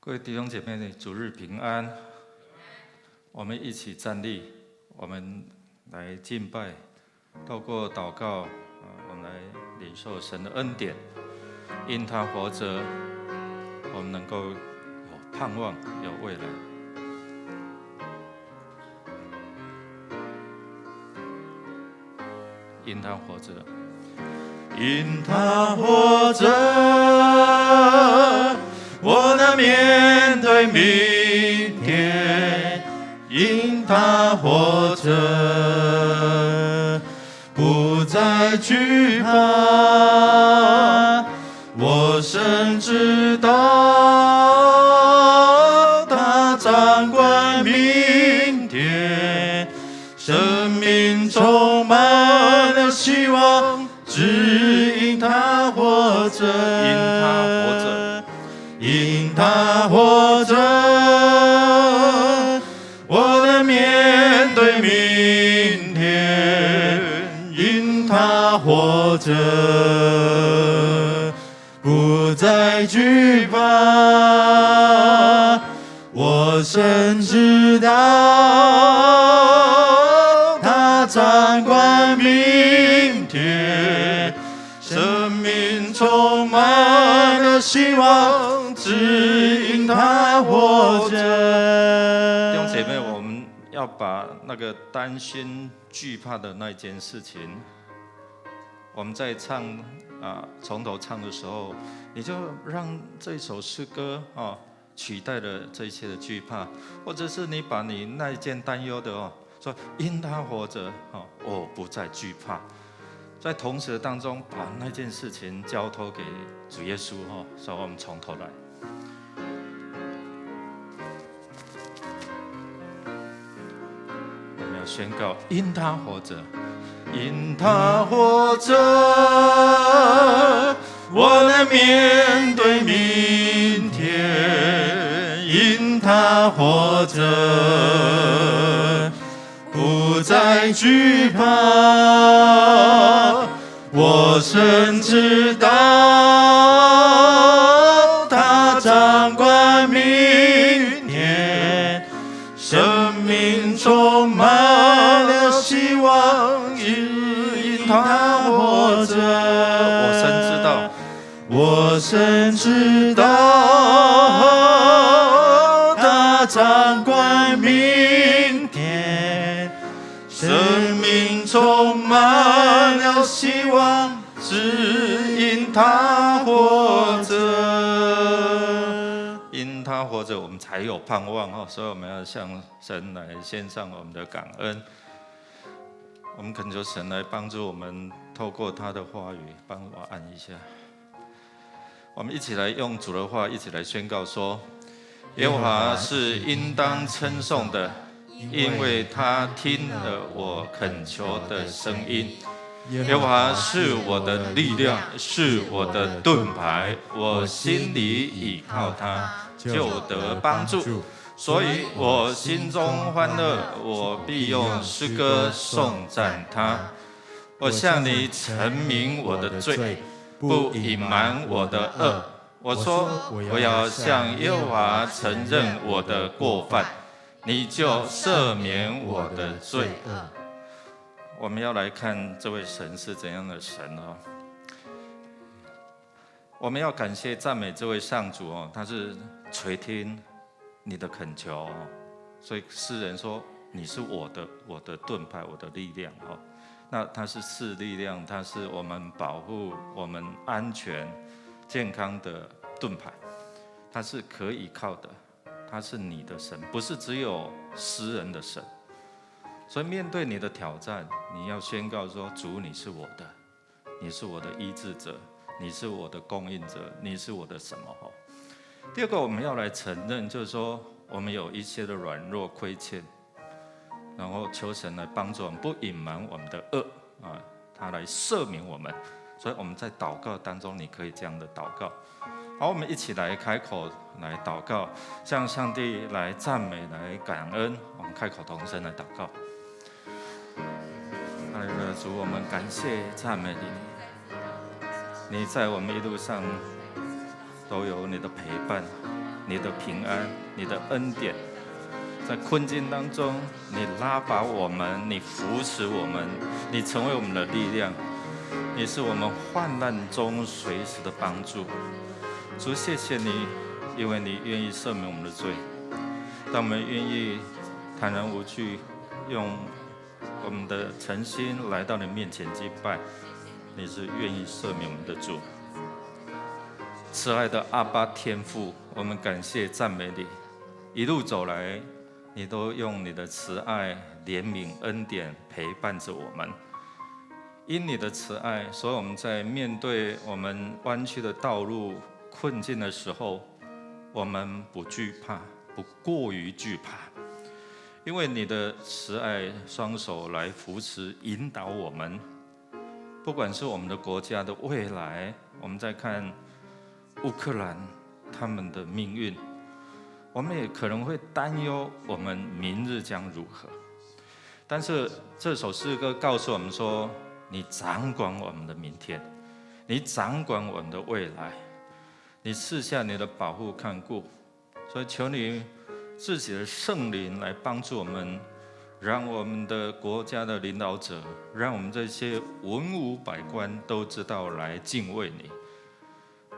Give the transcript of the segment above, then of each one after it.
各位弟兄姐妹，主日平安！我们一起站立，我们来敬拜，透过祷告，我们来领受神的恩典。因他活着，我们能够有盼望，有未来。因他活着，因他活着，我能面对明天。因他活着，不再惧怕。我深知道他掌管明天，生命充满了希望，只因他活着，因他活着，因他活着，我能面对明天。因他活着，不再惧怕。我深知道他掌管明天，生命充满了希望，只因他活着。弟兄姐妹，我们要把那个担心惧怕的那件事情，我们在唱从头唱的时候，你就让这首诗歌取代了这一切的惧怕，或者是你把你那一件担忧的说因他活着我不再惧怕，在同时当中把那件事情交托给主耶稣所以我们从头来。我们要宣告因他活着，因他活着，我能面对明天。因他活着，不再惧怕。我深知道他掌管明天，生命充满了希望，因他活着。我深知道他掌管明天，生命充满了希望，只因他活着。因他活着，我们才有盼望所以我们要向神来献上我们的感恩。我们恳求神来帮助我们，透过他的话语，帮我按一下。我们一起来用主的话，一起来宣告说：耶和华是应当称颂的，因为他听了我恳求的声音。耶和华是我的力量，是我的盾牌，我心里倚靠他，就得帮助。所以我心中欢乐，我必用诗歌颂赞他。我向你陈明我的罪，不隐瞒我的恶。我说我要向耶和华承认我的过犯，你就赦免我的罪恶。我们要来看这位神是怎样的神我们要感谢赞美这位上主他是垂听你的恳求所以诗人说你是我的盾牌，我的力量那他是赐力量，他是我们保护我们安全健康的盾牌，他是可以靠的，他是你的神，不是只有诗人的神。所以面对你的挑战，你要宣告说：主，你是我的，你是我的医治者，你是我的供应者，你是我的什么？第二个，我们要来承认，就是说我们有一些的软弱亏欠，然后求神来帮助我们，不隐瞒我们的恶他来赦免我们。所以我们在祷告当中，你可以这样的祷告。好，我们一起来开口来祷告，向上帝来赞美，来感恩。我们开口同声来祷告。哈利路亚，主，我们感谢赞美你，你在我们一路上都有你的陪伴，你的平安、你的恩典。在困境当中，你拉拔我们，你扶持我们，你成为我们的力量，你是我们患难中随时的帮助。主，谢谢你，因为你愿意赦免我们的罪。当我们愿意坦然无惧，用我们的诚心来到你面前祭拜，你是愿意赦免我们的主。慈爱的阿爸天父，我们感谢赞美你，一路走来，你都用你的慈爱、怜悯、恩典陪伴着我们。因你的慈爱，所以我们在面对我们弯曲的道路、困境的时候，我们不惧怕，不过于惧怕，因为你的慈爱双手来扶持、引导我们。不管是我们的国家的未来，我们在看乌克兰他们的命运，我们也可能会担忧我们明日将如何。但是这首诗歌告诉我们说，你掌管我们的明天，你掌管我们的未来，你赐下你的保护看顾。所以求你自己的圣灵来帮助我们，让我们的国家的领导者，让我们这些文武百官都知道来敬畏你，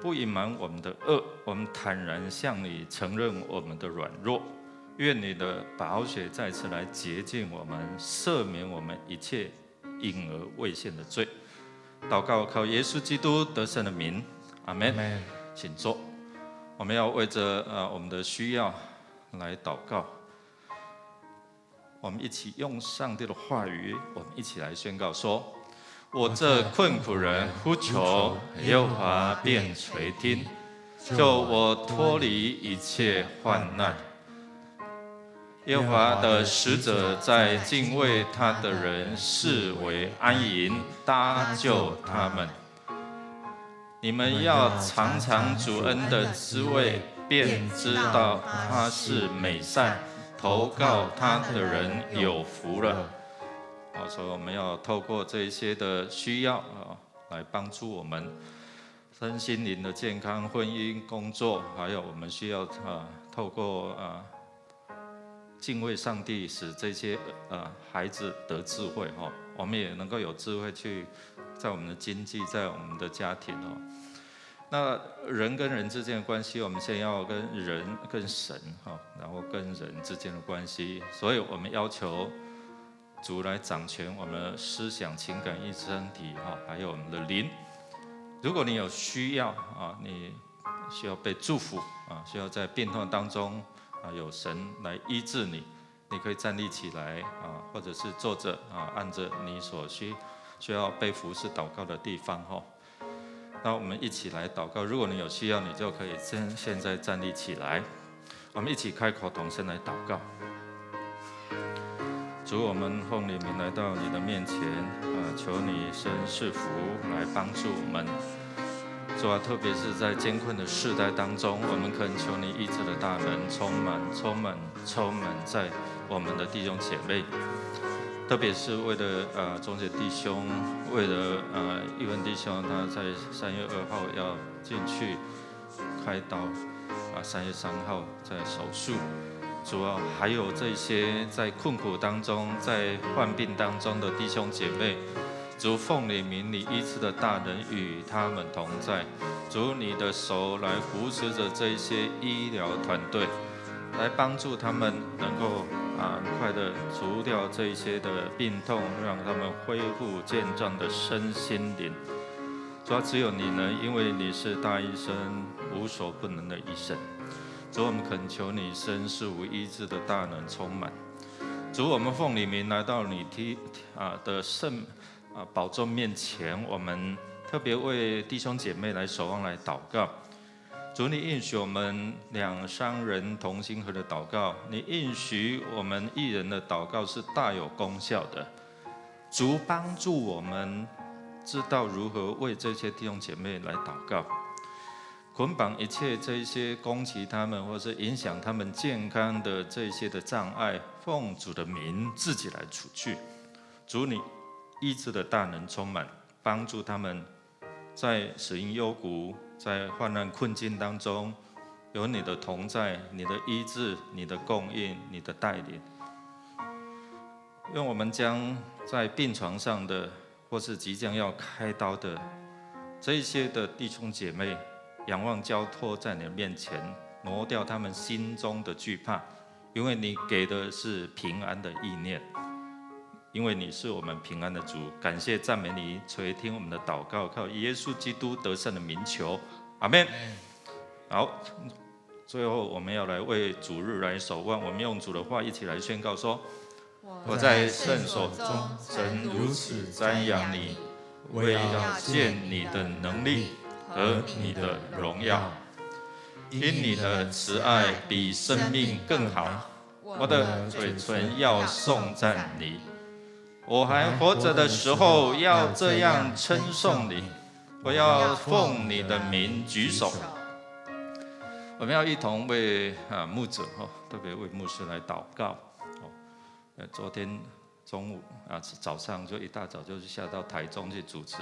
不隐瞒我们的恶，我们坦然向你承认我们的软弱。愿你的宝血再次来洁净我们，赦免我们一切隐而未现的罪。祷告靠耶稣基督得胜的名，阿们。请坐。我们要为着我们的需要来祷告。我们一起用上帝的话语，我们一起来宣告说：我这困苦人呼求，耶和华便垂听，救我脱离一切患难。耶和华的使者在敬畏他的人视为安营，搭救他们。你们要尝尝主恩的滋味，便知道他是美善，投靠他的人有福了。所以我们要透过这一些的需要来帮助我们身心灵的健康、婚姻、工作，还有我们需要透过敬畏上帝，使这些孩子得智慧我们也能够有智慧去在我们的经济，在我们的家庭那人跟人之间的关系，我们先要跟人、跟神然后跟人之间的关系，所以我们要求主来掌权我们的思想、情感、意志、身体还有我们的灵。如果你有需要你需要被祝福需要在病痛当中有神来医治你，你可以站立起来或者是坐着按着你所需要被服侍祷告的地方那我们一起来祷告。如果你有需要，你就可以现在站立起来，我们一起开口同声来祷告。主，我们奉你名来到你的面前求你伸赐福来帮助我们。主特别是在艰困的世代当中，我们恳求你医治的大能充满在我们的弟兄姐妹，特别是为了中姐弟兄，为了一文弟兄，他在3月2号要进去开刀3月3号在手术。主还有这些在困苦当中、在患病当中的弟兄姐妹，主奉你名，你医治的大能与他们同在。主，你的手来扶持着这些医疗团队，来帮助他们能够很快的除掉这些的病痛，让他们恢复健壮的身心灵。主只有你能，因为你是大医生，无所不能的医生。主，我们恳求你伸施无医治的大能充满。主，我们奉你名来到你的圣宝座面前，我们特别为弟兄姐妹来守望来祷告。主，你应许我们两三人同心合的祷告，你应许我们一人的祷告是大有功效的。主，帮助我们知道如何为这些弟兄姐妹来祷告，捆绑一切这些攻击他们或是影响他们健康的这些的障碍，奉主的名自己来除去。主，你医治的大能充满，帮助他们在死荫幽谷，在患难困境当中有你的同在，你的医治，你的供应，你的带领。愿我们将在病床上的，或是即将要开刀的这一些的弟兄姐妹，仰望交托在你的面前，挪掉他们心中的惧怕，因为你给的是平安的意念，因为你是我们平安的主。感谢赞美你，垂听我们的祷告，靠耶稣基督得胜的名求，阿们。好，最后我们要来为主日来守望，我们用主的话一起来宣告说：我在圣所中曾如此瞻仰你，为要见你的能力和你的荣耀。因你的慈爱比生命更好，我的嘴唇要颂赞你。我还活着的时候要这样称颂你，我要奉你的名举手。我们要一同为牧者特别为牧师来祷告。昨天中午早上就一大早就下到台中去主持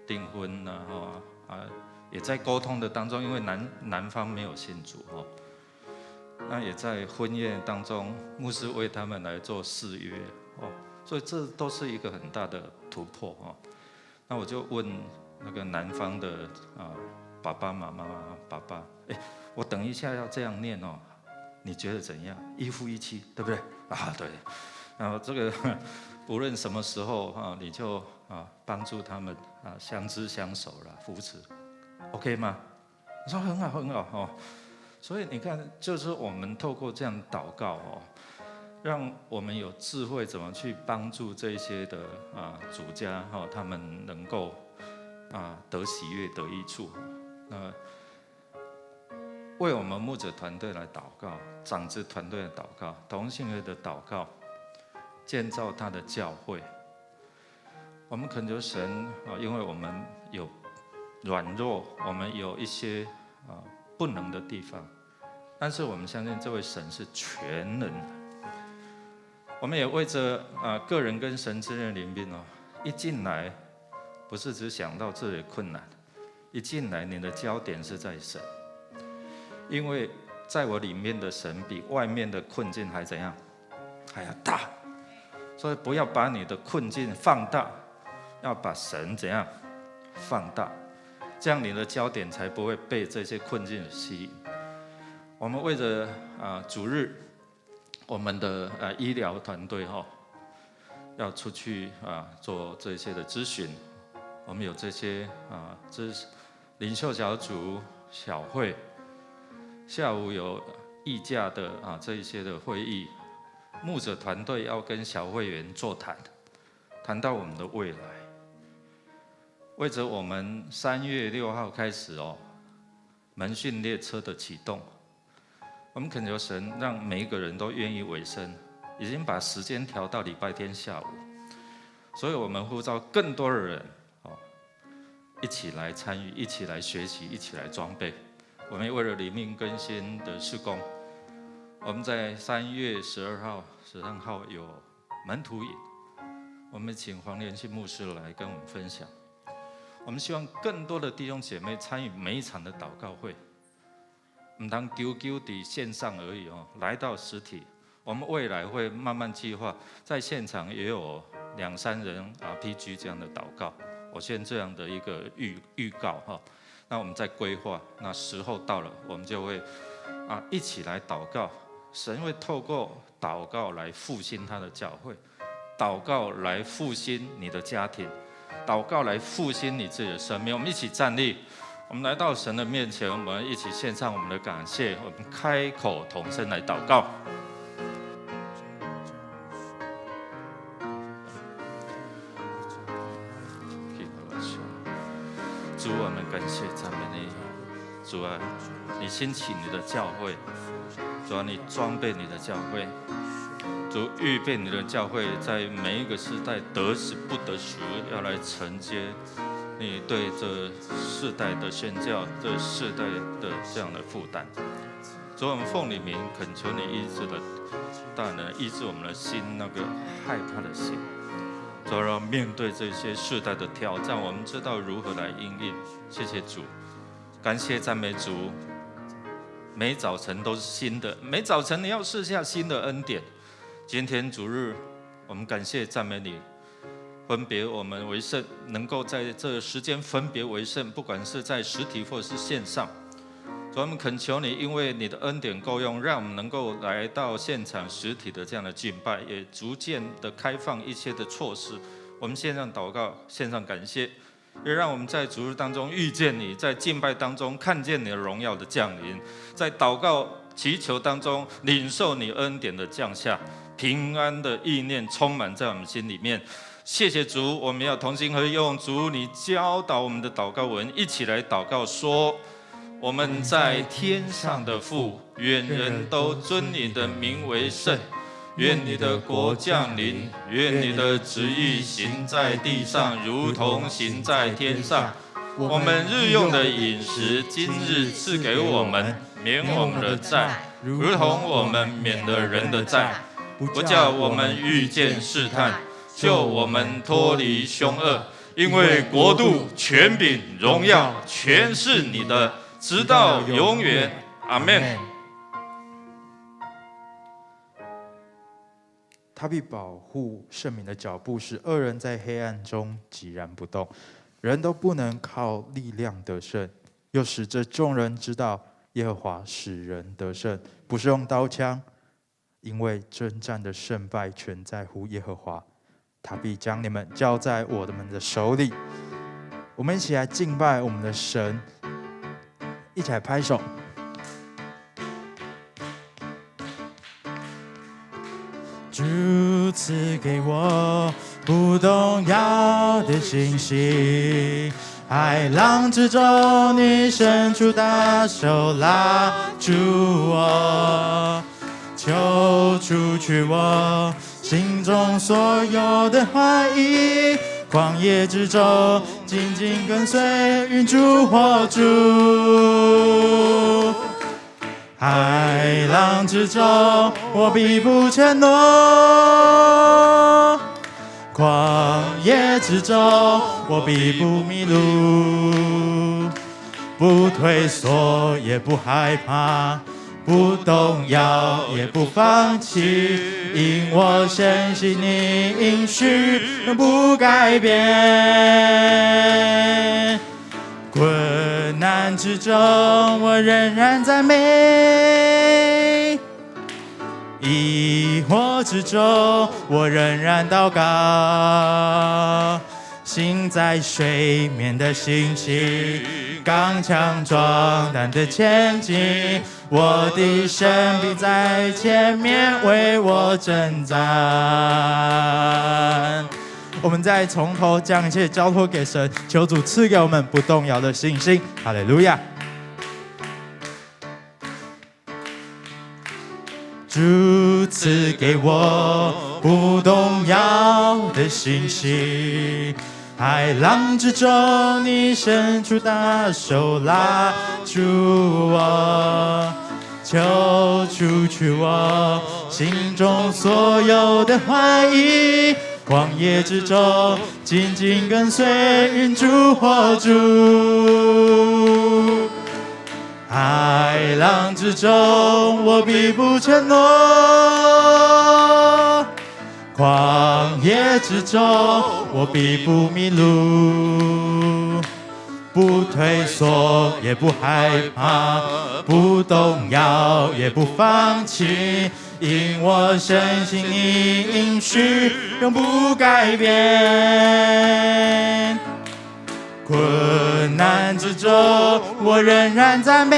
订婚也在沟通的当中，因为男方没有信主那也在婚宴当中，牧师为他们来做誓约所以这都是一个很大的突破那我就问那个男方的爸爸妈妈爸爸，我等一下要这样念你觉得怎样？一夫一妻，对不对？对。然后这个无论什么时候你就帮助他们相知相守了，扶持 ，OK 吗？我说很好很好所以你看，就是我们透过这样祷告让我们有智慧怎么去帮助这些的主家他们能够得喜悦得益处。那为我们牧者团队来祷告，长子团队的祷告，同信会的祷告，建造他的教会。我们恳求神因为我们有软弱，我们有一些不能的地方，但是我们相信这位神是全能的。我们也为着个人跟神之间的联姻一进来不是只想到这里的困难，一进来你的焦点是在神，因为在我里面的神比外面的困境还怎样？还要大。所以不要把你的困境放大，要把神怎样放大，这样你的焦点才不会被这些困境吸引。我们为着主日，我们的医疗团队要出去做这些的咨询，我们有这些领袖小组、小会，下午有议价的这一些的会议，牧者团队要跟小会员座谈，谈到我们的未来。为着我们3月6号开始门训列车的启动，我们恳求神让每一个人都愿意委身，已经把时间调到礼拜天下午，所以我们呼召更多的人一起来参与，一起来学习，一起来装备。我们为了灵命更新的事工，我们在3月12号、13号有门徒营，我们请黄连信牧师来跟我们分享。我们希望更多的弟兄姐妹参与每一场的祷告会，不当丢在线上而已来到实体。我们未来会慢慢计划，在现场也有2、3人RPG 这样的祷告。我先这样的一个预告那我们再规划，那时候到了，我们就会一起来祷告。神会透过祷告来复兴他的教会，祷告来复兴你的家庭，祷告来复兴你自己的生命。我们一起站立，我们来到神的面前，我们一起献上我们的感谢，我们开口同声来祷告。主，我们感谢赞美你。主啊，你兴起你的教会，主啊，你装备你的教会，主预备你的教会，在每一个时代得时不得时要来承接你对这世代的宣教，这世代的这样的负担。主，我们奉你名恳求你医治的大能，医治我们的心那个害怕的心。主，让面对这些世代的挑战，我们知道如何来因应。谢谢主，感谢赞美主，每早晨都是新的，每早晨你要赐下新的恩典。今天主日，我们感谢赞美你，分别我们为圣，能够在这时间分别为圣，不管是在实体或是线上。主，我们恳求你，因为你的恩典够用，让我们能够来到现场实体的这样的敬拜，也逐渐的开放一些的措施。我们线上祷告，线上感谢，也让我们在主日当中遇见你，在敬拜当中看见你的荣耀的降临，在祷告祈求当中领受你恩典的降下，平安的意念充满在我们心里面。谢谢主，我们要同心合意用主你教导我们的祷告文一起来祷告说：我们在天上的父，愿人都尊你的名为圣。愿你的国降临，愿你的旨意行在地上，如同行在天上。我们日用的饮食，今日赐给我们，免我们的债，如同我们免了人的债，不叫我们遇见试探，救我们脱离凶恶。因为国度、权柄、荣耀，全是你的，直到永远。阿们。他必保护圣民的脚步，使恶人在黑暗中寂然不动。人都不能靠力量得胜，又使这众人知道耶和华使人得胜，不是用刀枪，因为征战的胜败全在乎耶和华。他必将你们交在我们的手里。我们一起来敬拜我们的神，一起来拍手。主赐给我不动摇的信心，海浪之中你伸出大手拉住我，求除去我心中所有的怀疑，旷野之中紧紧跟随云柱火柱。海浪之中，我必不怯懦；旷野之中，我必不迷路。不退缩，也不害怕；不动摇，也不放弃。因我深信你应许永不改变。困难之中，我仍然赞美；疑惑之中，我仍然祷告。行在水面的信心，刚强壮胆的前进。我的神必在前面为我征战。我们再从头将一切交托给神，求主赐给我们不动摇的信心。哈利路亚！主赐给我不动摇的信心，海浪之中你伸出大手拉住我，求除去我心中所有的怀疑。旷野之中，紧紧跟随云柱火柱。海浪之中，我必不怯懦；旷野之中，我必不迷路。不退缩，也不害怕；不动摇，也不放弃。因我深信你应许永不改变。困难之中，我仍然赞美；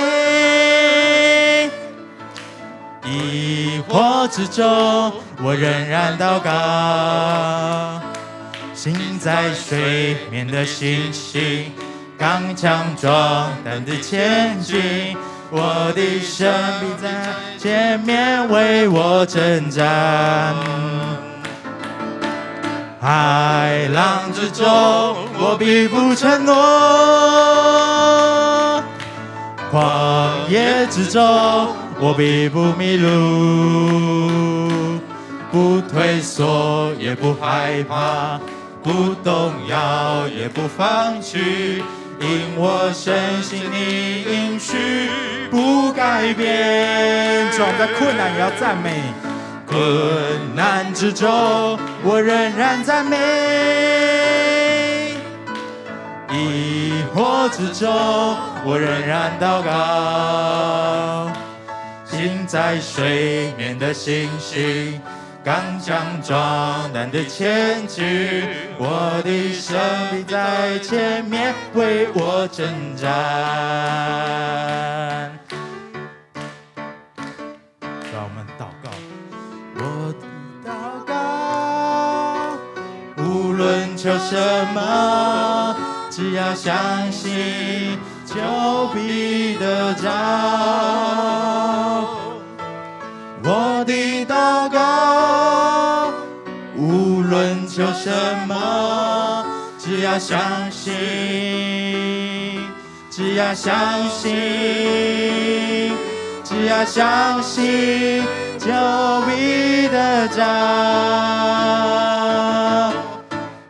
疑惑之中，我仍然祷告。行在水面的信心，刚强壮胆的前进。我的神必在前面为我征战。海浪之中，我必不怯懦；旷野之中，我必不迷路。不退缩，也不害怕；不动摇，也不放弃。因我深信你应许不改改变。主，我们在困难也要赞美，困难之中我仍然赞美，疑惑之中我仍然祷告，行在水面的星星，刚强壮胆的前进，我的生命在前面为我征战。让我们祷告，我的祷告，无论求什么，只要相信就必得着。我的祷告，无论求什么，只要相信，只要相信，只要相信，就必得着。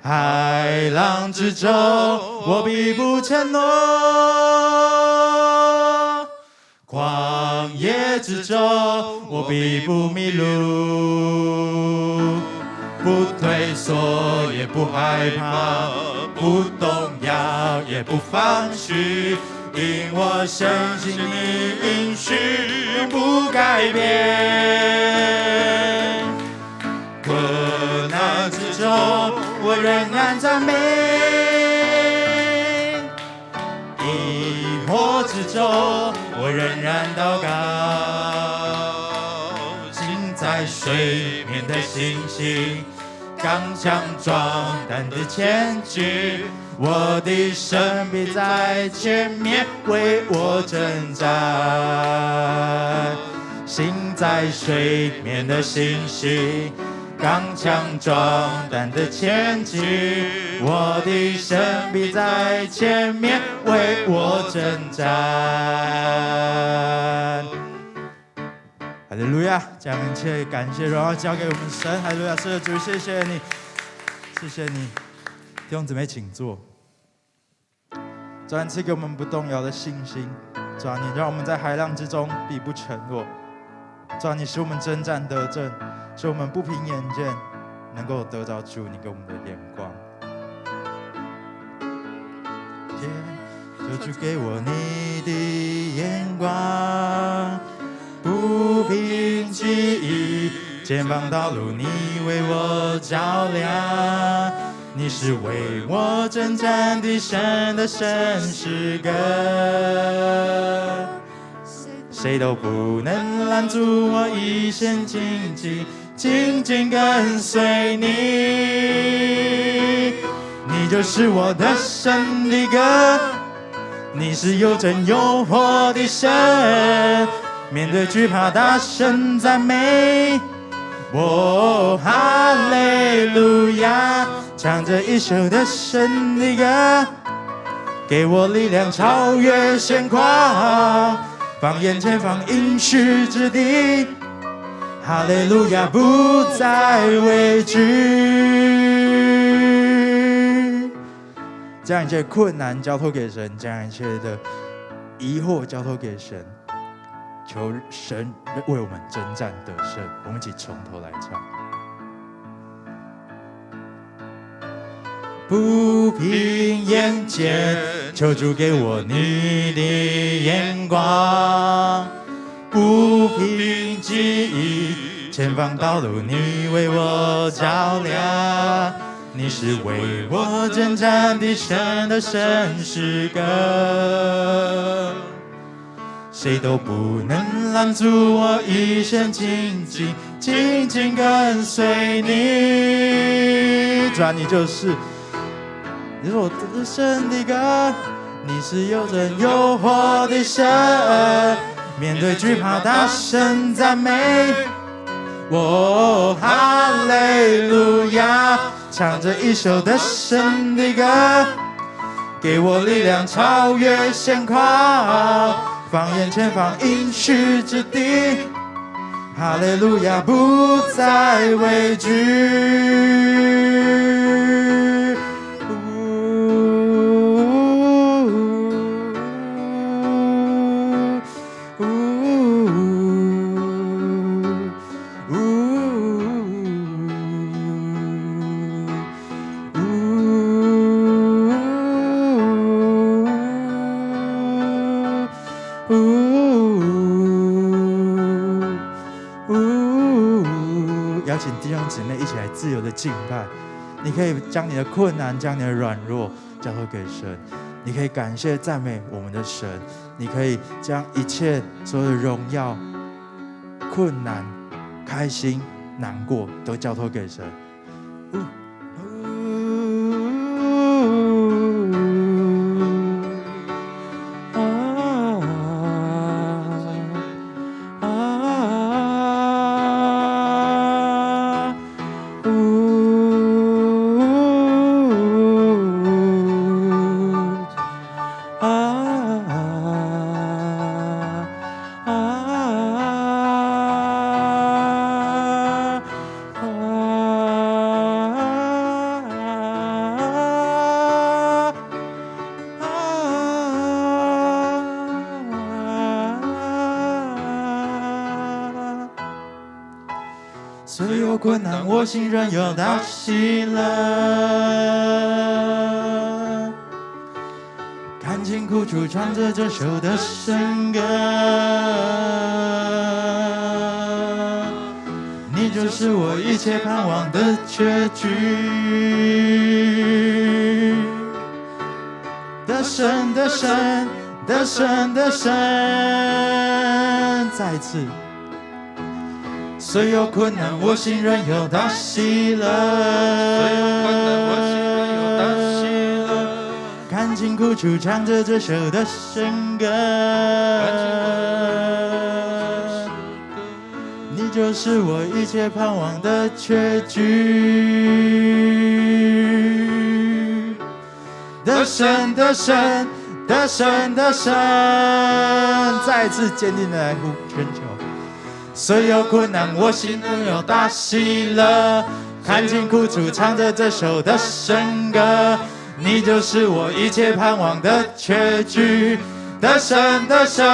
海浪之中，我必不沉沦。旷野之中，我必不迷路，不退缩也不害怕，不动摇也不放弃，因我深信你应许不改变。困难之中，我仍然赞美，疑惑之中我仍然祷告，行在水面的星星，刚强壮胆的前进，我的神必在前面为我征战。行在水面的星星，刚强壮胆的前进，我的神必在前面为我征战。哈利路亚！将一切感谢荣耀交给我们神。哈利路亚！是的，主，谢谢你，谢谢你。弟兄姊妹，请坐。主啊，赐给我们不动摇的信心。主啊，你让我们在海浪之中必不沉落。主啊，你使我们征战得胜，使我们不凭眼见，能够得着主你给我们的眼光。求主给我你的眼光，不凭记忆，前方道路你为我照亮。你是为我征战的神的圣诗歌，谁都不能拦阻我一生紧紧紧紧跟随你。你就是我的神的歌，你是又真又活的神，面对惧怕大声赞美。哦，哈利路亚，唱着一首的神的歌，给我力量超越现况，放眼前方应许之地，哈利路亚不再畏惧。将一切困难交托给神，将一切的疑惑交托给神，求神为我们征战得胜。我们一起从头来唱。不凭眼见，求主给我你的眼光，不凭记忆，前方道路你为我照亮。你是为我征战的神的圣诗歌，谁都不能拦阻我一生紧紧紧紧跟随你。主啊，你是我的神的歌，你是又真又活的神，面对惧怕大声赞美。哦，哈利路亚，唱着一首的神的歌，给我力量超越现况，放眼前方应许之地，哈利路亚不再畏惧。邀请弟兄姊妹一起来自由的敬拜。你可以将你的困难、将你的软弱交托给神，你可以感谢赞美我们的神，你可以将一切所有的荣耀、困难、开心、难过都交托给神。虽有困难，我心仍有大喜乐。看尽苦楚，唱着这首的圣歌。你就是我一切盼望的结局。得胜，得胜，得胜，得胜。再一次。虽有困难，我心仍有大喜乐。虽有困难，我心仍有大喜乐。看尽苦楚，唱着这首的圣歌。你就是我一切盼望的结局。得胜，得胜，得胜，得胜。再一次坚定的来呼全球。虽有困难，我心仍有大喜乐。看尽苦楚，唱着这首的圣歌。你就是我一切盼望的结局。得胜，得胜，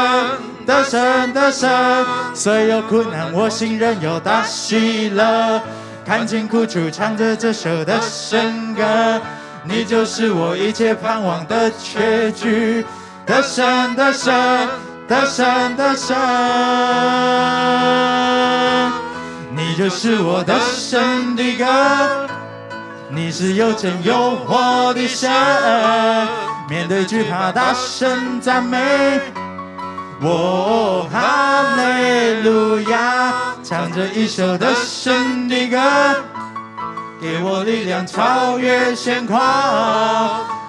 得胜，得胜。虽有困难，我心仍有大喜乐。看尽苦楚，唱着这首的圣歌。你就是我一切盼望的结局。得胜，得胜，得胜，得胜。你就是我的神的歌，你是有真有活的神。面对惧怕，大声赞美。哦，哈利路亚，唱着一首的神的歌，给我力量超越现况，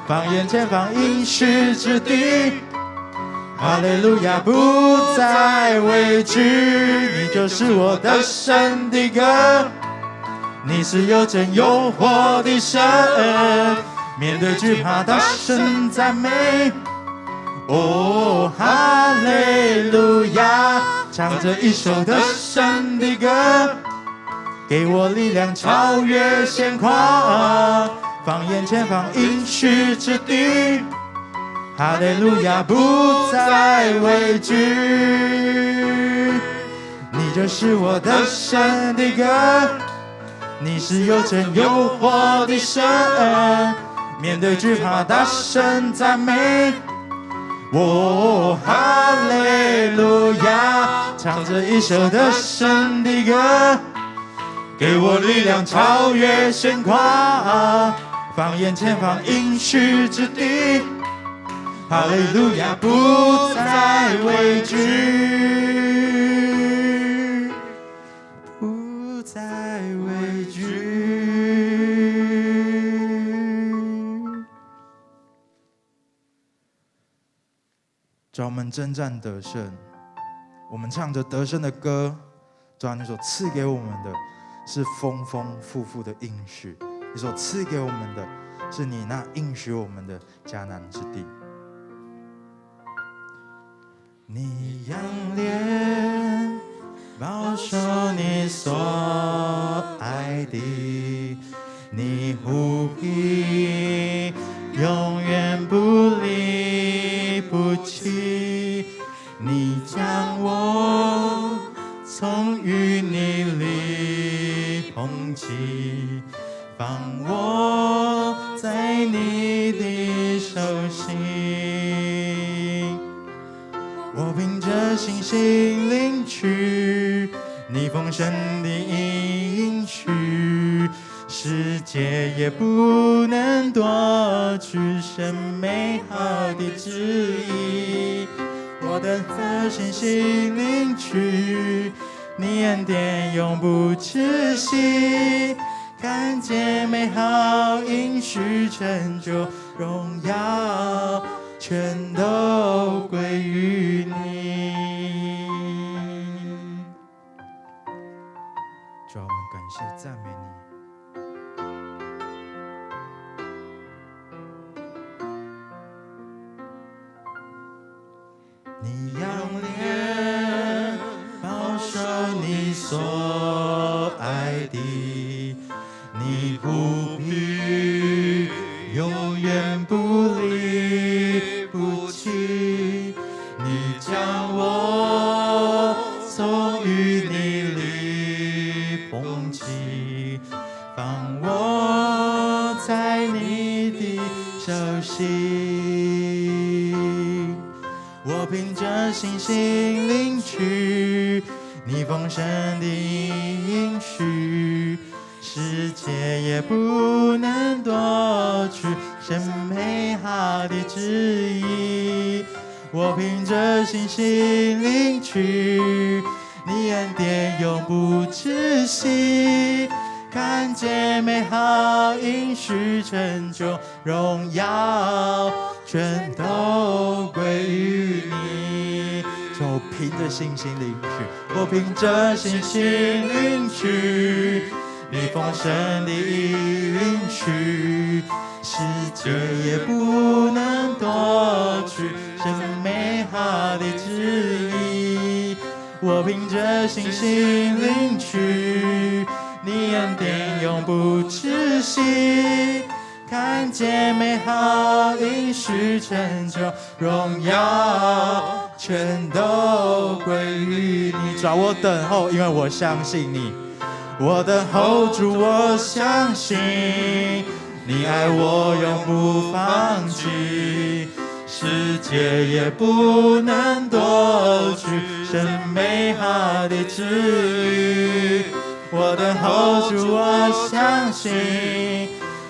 放眼前方应许之地。哈利路亚，不再畏惧，你就是我的神的歌，你是有真有活的神。面对惧怕，大声赞美。哦，哈利路亚，唱着一首的神的歌，给我力量超越现况，放眼前方应许之地。哈利路亚，不再畏惧，你就是我的神的歌，你是有真有活的神。面对惧怕，大声赞美。哦，哈利路亚，唱着一首的神的歌，给我力量超越现况，放眼前方应许之地。哈利路亚，不再畏惧，不再畏惧。主啊，我们征战得胜，我们唱着得胜的歌。主啊，你所赐给我们的是丰丰富富的应许，你所赐给我们的是你那应许我们的迦南之地。你仰脸保守你所爱的，你护庇永远不离不弃，你将我从淤泥里捧起，放我在你的手心。我凭着信心领取你丰盛的应许，世界也不能夺取神美好的旨意。我等候信心领取你恩典永不止息，看见美好应许成就，荣耀全都归于你。主啊，我们感谢赞美你。你仰脸保守你所爱的，你不必永远不离不弃，你将我从淤泥里捧起，放我在你的手心。我凭着信心领取你丰盛的应许，世界也不能夺取神美好的旨意。我凭着信心领取你恩典永不止息，看见美好应许成就，荣耀全都归于你。就凭着信心领取，我凭着信心领取你丰盛的应许，世界也不能夺取神美好的旨意。我凭着信心领取你恩典永不止息，看见美好应许成就，荣耀全都归于你。主啊，我等候，因为我相信你。我等候主，我相信你爱我永不放弃，世界也不能夺取神美好的旨意。我等候主，我相信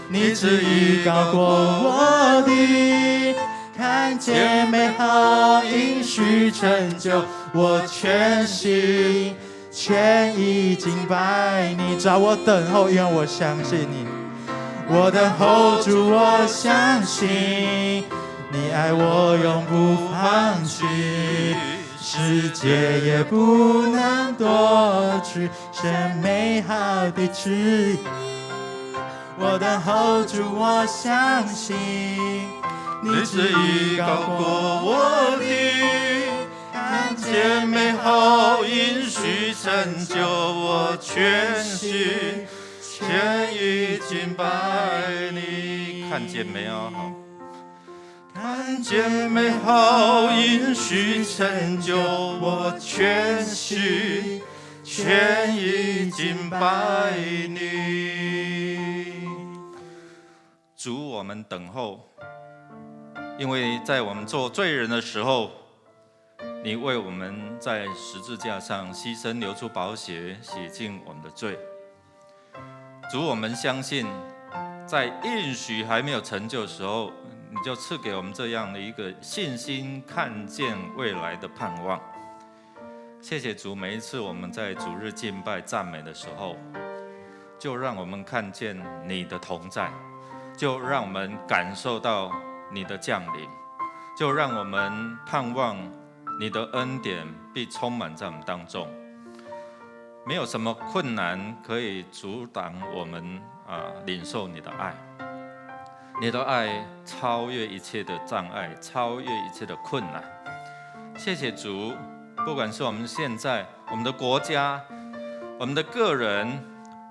你旨意高过我的，看见美好应许成就，我全心全意敬拜你。主啊，我等候，因为我相信你。我等候主，我相信你爱我永不放弃，世界也不能夺取神美好的旨意。我等候主，我相信你旨意高过我的，看见美好应许成就，我全心全意敬拜你。看见没有？好，看见美好应许成就，我全心全意敬拜你。主，我们等候，因为在我们做罪人的时候，你为我们在十字架上牺牲，流出宝血，洗净我们的罪。主，我们相信，在应许还没有成就的时候，你就赐给我们这样的一个信心，看见未来的盼望。谢谢主，每一次我们在主日敬拜赞美的时候，就让我们看见你的同在，就让我们感受到你的降临，就让我们盼望你的恩典必充满在我们当中。没有什么困难可以阻挡我们领受你的爱。你的爱超越一切的障碍，超越一切的困难。谢谢主，不管是我们现在、我们的国家、我们的个人、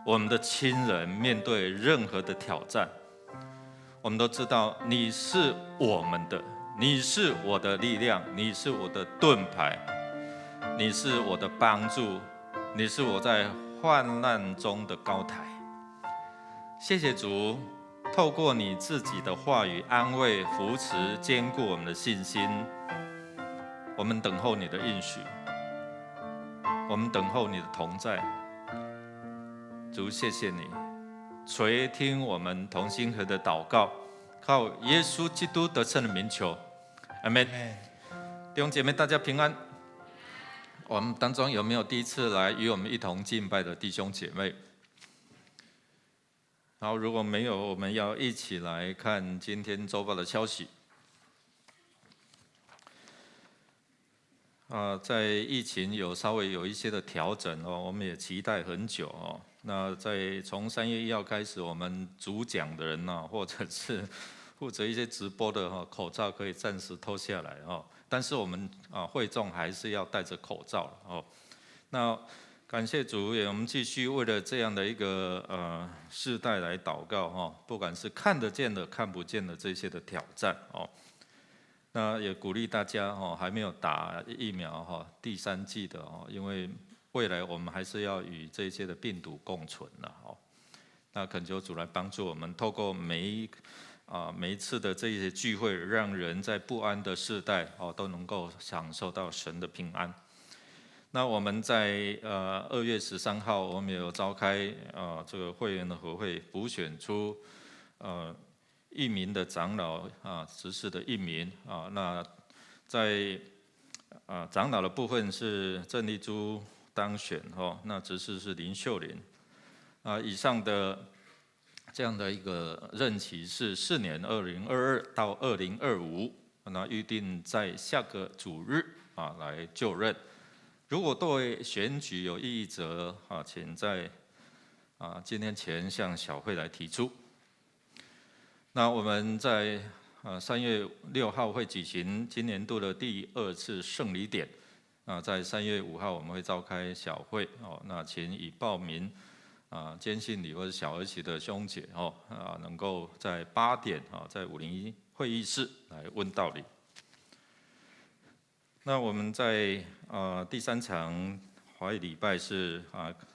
我们的亲人，面对任何的挑战，我们都知道你是我们的，你是我的力量，你是我的盾牌，你是我的帮助，你是我在患难中的高台。谢谢主，透过你自己的话语安慰、扶持、坚固我们的信心，我们等候你的应许，我们等候你的同在。主，谢谢你垂听我们同心合的祷告，靠耶稣基督得胜的名求，阿们。弟兄姐妹，大家平安。我们当中有没有第一次来与我们一同敬拜的弟兄姐妹？好，如果没有，我们要一起来看今天周报的消息。在疫情稍微有一些的调整哦，我们也期待很久哦。那从3月1号开始，我们主讲的人或者是负责一些直播的口罩可以暂时脱下来哦。但是我们会众还是要戴着口罩哦。那感谢主，我们继续为了这样的一个世代来祷告哦。不管是看得见的、看不见的这些的挑战哦。那也鼓励大家还没有打疫苗第3剂的因为未来我们还是要与这些的病毒共存的那恳求主来帮助我们，透过每一次的这些聚会，让人在不安的世代都能够享受到神的平安。那我们在2月13号，我们有召开这个会员的合会，补选出1名的长老执事的1名那在长老的部分是郑丽珠当选那执事是林秀莲以上的这样的一个任期是4年，2022到2025，那预定在下个主日来就任。如果对选举有异议者请在今天前向小会来提出。那我们在3月6号会举行今年度的第2次圣礼典。在3月5号我们会召开小会那请已报名坚信礼或者小儿期的兄姐能够在8点在501会议室来问道理。那我们在第3场华语礼拜是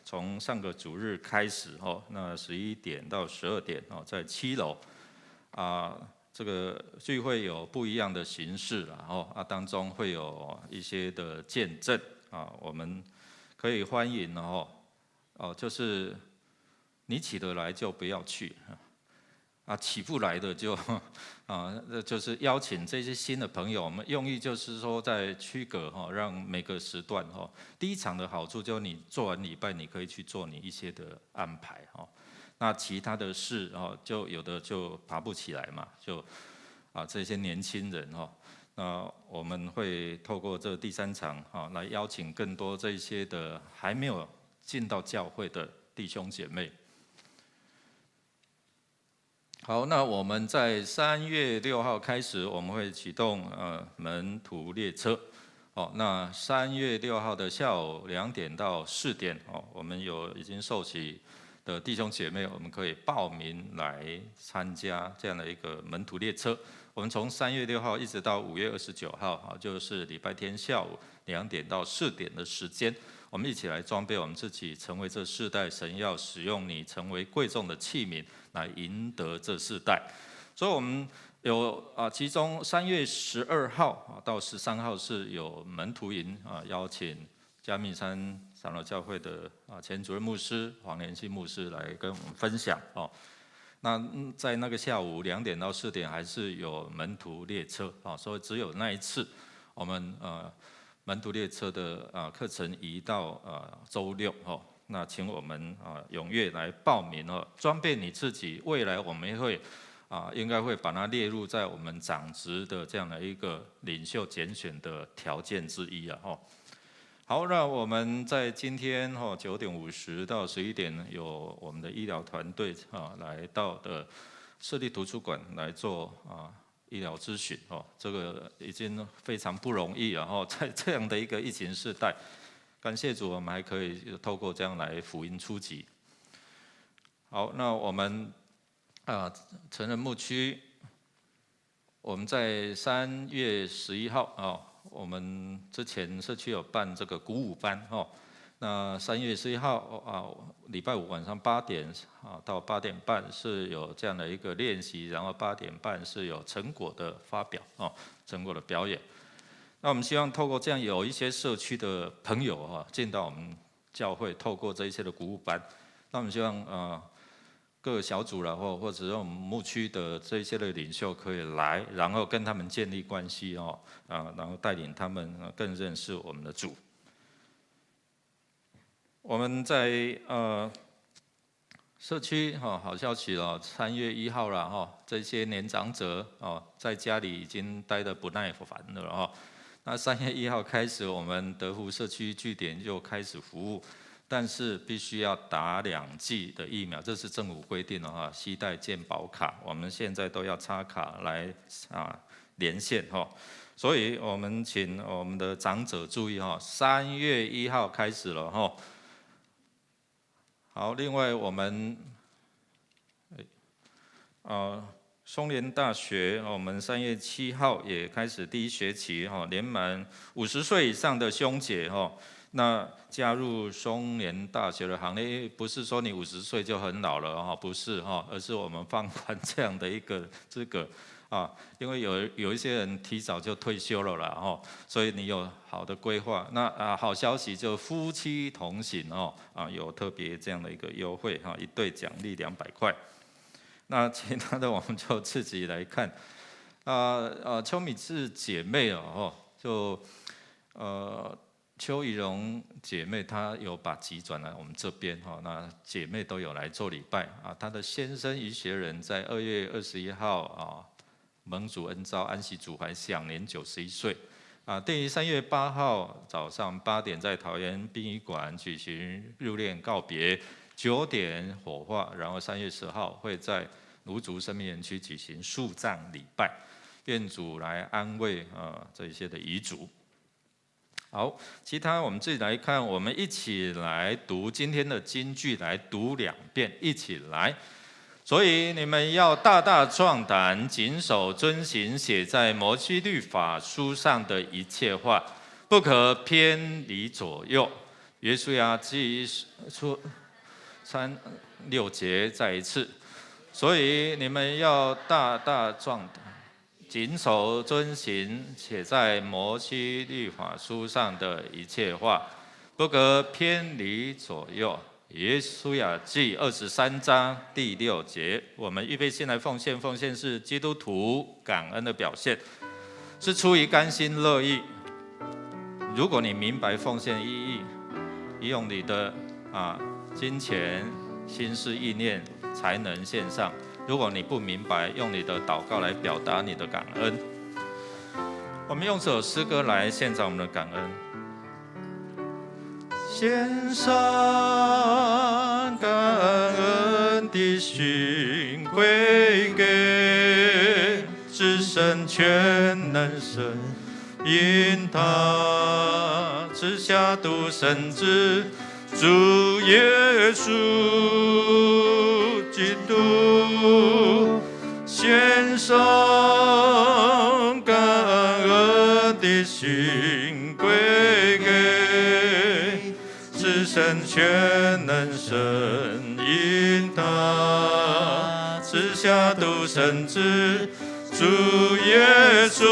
从上个主日开始那11点到12点在7楼这个聚会有不一样的形式当中会有一些的见证我们可以欢迎就是你起得来就不要去起不来的就是邀请这些新的朋友。我们用意就是说在区隔让每个时段第1场的好处就是你做完礼拜，你可以去做你一些的安排那其他的事就有的就爬不起来嘛，就这些年轻人那我们会透过这第3场来邀请更多这些的还没有进到教会的弟兄姐妹。好，那我们在3月6号开始，我们会启动门徒列车那3月6号的下午2点到4点我们已经受洗的弟兄姐妹，我们可以报名来参加这样的一个门徒列车。我们从3月6号一直到5月29号就是礼拜天下午2点到4点的时间，我们一起来装备我们自己，成为这世代神要使用你成为贵重的器皿，来赢得这世代。所以我们有其中3月12号到13号是有门徒营邀请嘉密山长老教会的前主任牧师黄连信牧师来跟我们分享那在那个下午2点到4点还是有门徒列车所以只有那一次我们门徒列车的课程移到周6那请我们踊跃来报名装备你自己。未来我们会应该会把它列入在我们长职的这样的一个领袖拣选的条件之一好，那我们在今天9点50到11点有我们的医疗团队来到的设立图书馆来做医疗咨询这个已经非常不容易了在这样的一个疫情时代，感谢主，我们还可以透过这样来福音初级。好，那我们成人牧区，我们在3月11号我们之前社区有办这个鼓舞班那3月11号礼拜5晚上8点到8点半是有这样的一个练习，然后8点半是有成果的发表成果的表演。那我们希望透过这样有一些社区的朋友进到我们教会，透过这一些的鼓舞班，那我们希望各个小组然后或者是我们牧区的这一些的领袖可以来，然后跟他们建立关系然后带领他们更认识我们的主。我们在社区好消息了，3月1号了这些年长者在家里已经待得不耐烦了那3月1号开始，我们德福社区据点就开始服务，但是必须要打2剂的疫苗，这是政府规定的携带健保卡，我们现在都要插卡来连线所以我们请我们的长者注意3月1号开始了好，另外我们松联大学，我们3月7号也开始第1学期年满50岁以上的兄姐那加入松联大学的行列，不是说你50岁就很老了不是而是我们放宽这样的一个资格因为有一些人提早就退休了啦所以你有好的规划。那好消息就夫妻同行有特别这样的一个优惠1对奖励200块。那其他的我们就自己来看邱米智姐妹就邱怡蓉姐妹她有把籍转来我们这边那姐妹都有来做礼拜她的先生于学仁在2月21号蒙主恩召安息主怀，享年91岁定于3月8号早上8点在桃园殡仪馆举行入殓告别，9点火化，然后3月10号会在芦竹生命园区举行树葬礼拜，愿主来安慰这一些的遗嘱。好，其他我们自己来看，我们一起来读今天的金句，来读2遍，一起来。所以你们要大大壮胆，谨守遵行写在摩西律法书上的一切话，不可偏离左右。约书亚记出3、6节再一次。所以你们要大大壮胆，谨守遵行写在摩西律法书上的一切话，不可偏离左右。约书亚记23章第6节，我们预备心来奉献，奉献是基督徒感恩的表现，是出于甘心乐意。如果你明白奉献意义，用你的金钱、心思、意念才能献上。如果你不明白，用你的祷告来表达你的感恩。我们用这首诗歌来献上我们的感恩。献上感恩的心归给至圣全能神，因他赐下独生子主耶稣基督，献上感恩的心归给至圣全能神，因他赐下独生子主耶稣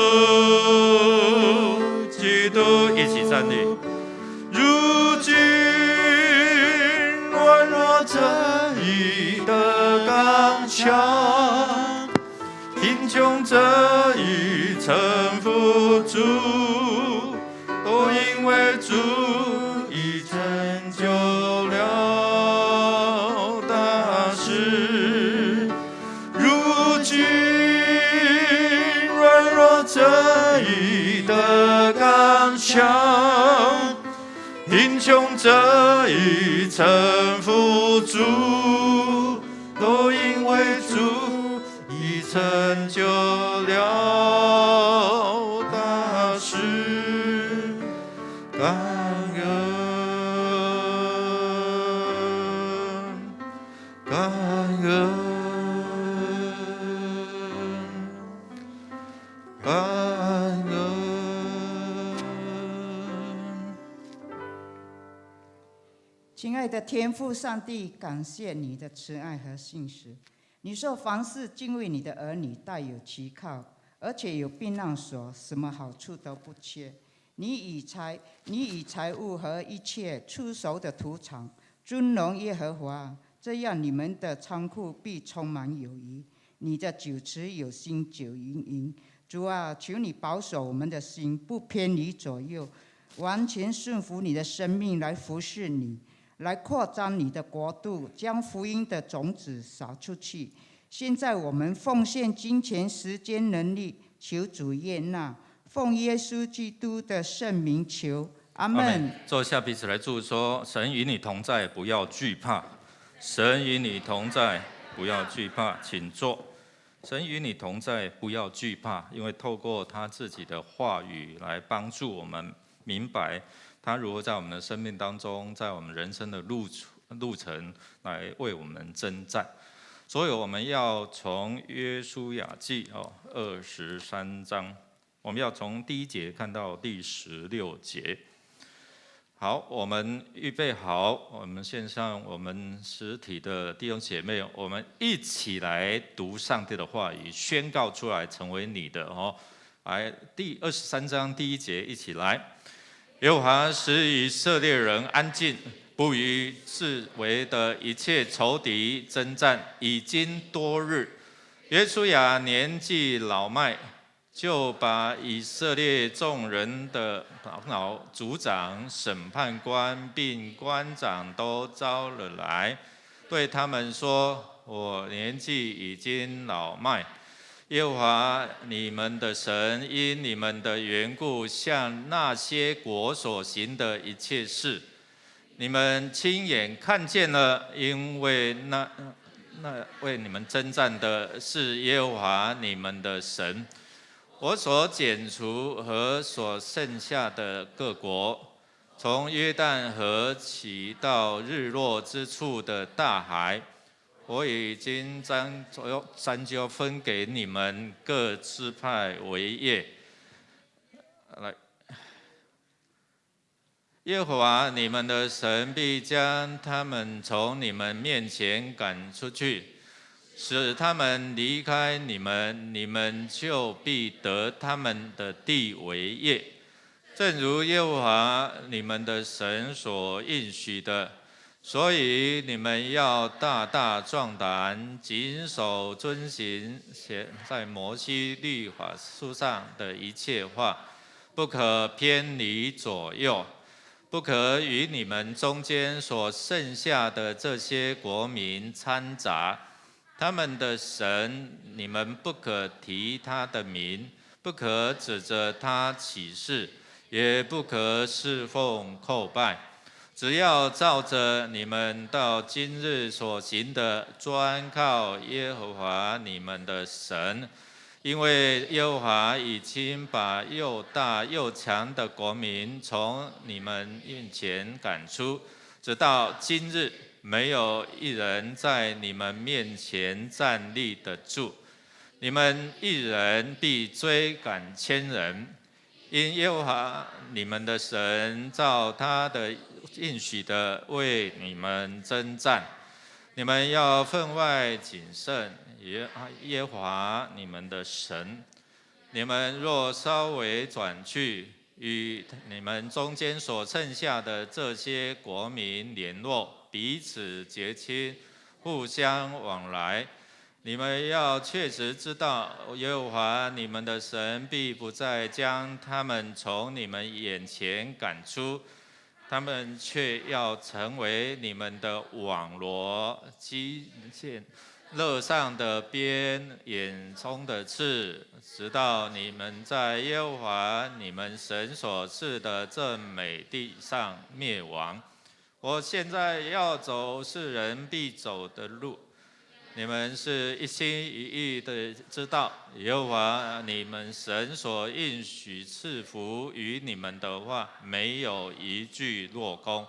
基督，一起站立。如今软弱正义的刚强，贫穷正义臣服主，都因为主已成就了大事。如今软弱正义的刚强，贫穷正义臣服主，都因为主已成就了大事。感恩，感恩，感恩。亲爱的天父上帝，感谢你的慈爱和信实。你说凡事敬畏你的儿女，大有其靠，而且有避难所，什么好处都不缺。你以财物和一切出熟的土产尊荣耶和华，这样你们的仓库必充满有余，你的酒池有新酒盈盈。主啊，求你保守我们的心，不偏离左右，完全顺服你的生命来服侍你，来扩张你的国度，将福音的种子撒出去。现在我们奉献金钱、时间、能力，求主悦纳，奉耶稣基督的圣名求，阿们。坐下，彼此来祝说：神与你同在，不要惧怕。神与你同在，不要惧怕，请坐。神与你同在，不要惧怕，因为透过他自己的话语来帮助我们明白他如何在我们的生命当中，在我们人生的路程来为我们征战。所以我们要从约书亚记23章，我们要从第1节看到第16节。好，我们预备好，我们线上我们实体的弟兄姐妹，我们一起来读上帝的话语，宣告出来成为你的哦。来，第23章第1节，一起来。耶和华使以色列人安静，不与自为的一切仇敌征战，已经多日。约书亚年纪老迈，就把以色列众人的长老、族长、审判官并官长都招了来，对他们说：我年纪已经老迈，耶和华你们的神因你们的缘故，向那些国所行的一切事，你们亲眼看见了，因为那为你们征战的是耶和华你们的神。我所剪除和所剩下的各国，从约旦河起到日落之处的大海，我已经三就分给你们各支派为业。来，耶和华你们的神必将他们从你们面前赶出去，使他们离开你们，你们就必得他们的地为业，正如耶和华你们的神所应许的。所以你们要大大壮胆，谨守遵行写在摩西律法书上的一切话，不可偏离左右，不可与你们中间所剩下的这些国民掺杂。他们的神，你们不可提他的名，不可指着他起誓，也不可侍奉叩拜，只要照着你们到今日所行的，专靠耶和华你们的神。因为耶和华已经把又大又强的国民从你们面前赶出，直到今日，没有一人在你们面前站立得住。你们一人必追赶千人，因耶和华你们的神照他的应许的为你们征战。你们要分外谨慎耶和华你们的神。你们若稍微转去，与你们中间所剩下的这些国民联络，彼此结亲，互相往来，你们要确实知道，耶和华你们的神必不再将他们从你们眼前赶出，他们却要成为你们的网罗、基线、肋上的鞭、眼中的刺，直到你们在耶和华你们神所赐的这美地上灭亡。我现在要走世人必走的路，你们是一心一意的知道，耶和华你们神所应许赐福于你们的话，没有一句落空，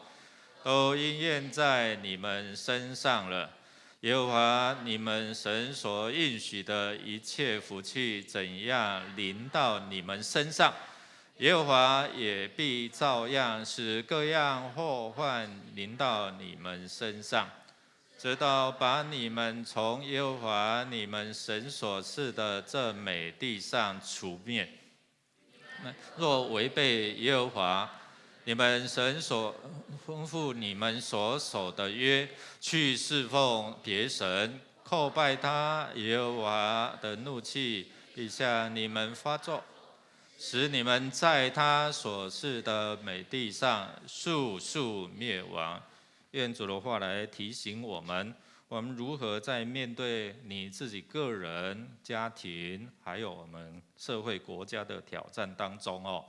都应验在你们身上了。耶和华你们神所应许的一切福气怎样临到你们身上，耶和华也必照样使各样祸患临到你们身上。直到把你们从耶和华你们神所赐的这美地上除灭。若违背耶和华你们神所吩咐你们所守的约，去侍奉别神，叩拜他，耶和华的怒气必向你们发作，使你们在他所赐的美地上速速灭亡。愿主的话来提醒我们，我们如何在面对你自己个人、家庭，还有我们社会国家的挑战当中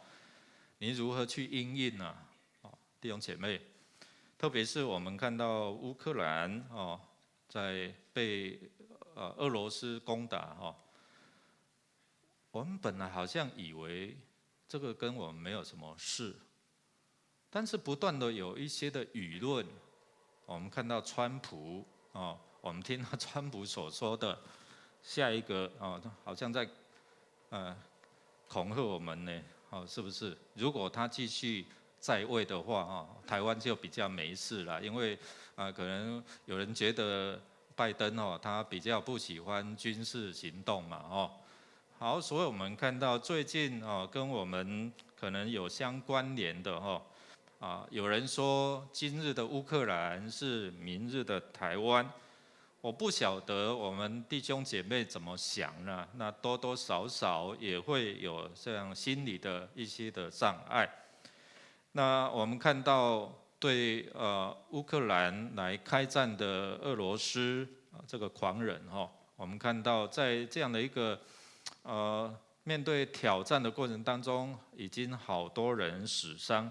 你如何去因应呢？弟兄姐妹，特别是我们看到乌克兰在被俄罗斯攻打我们本来好像以为这个跟我们没有什么事，但是不断的有一些的舆论，我们看到川普我们听到川普所说的下一个好像在恐吓我们呢是不是？如果他继续在位的话台湾就比较没事了，因为可能有人觉得拜登他比较不喜欢军事行动嘛好，所以我们看到最近跟我们可能有相关联的有人说今日的乌克兰是明日的台湾。我不晓得我们弟兄姐妹怎么想呢？那多多少少也会有这样心理的一些的障碍。那我们看到对乌克兰来开战的俄罗斯这个狂人我们看到在这样的一个面对挑战的过程当中，已经好多人死伤。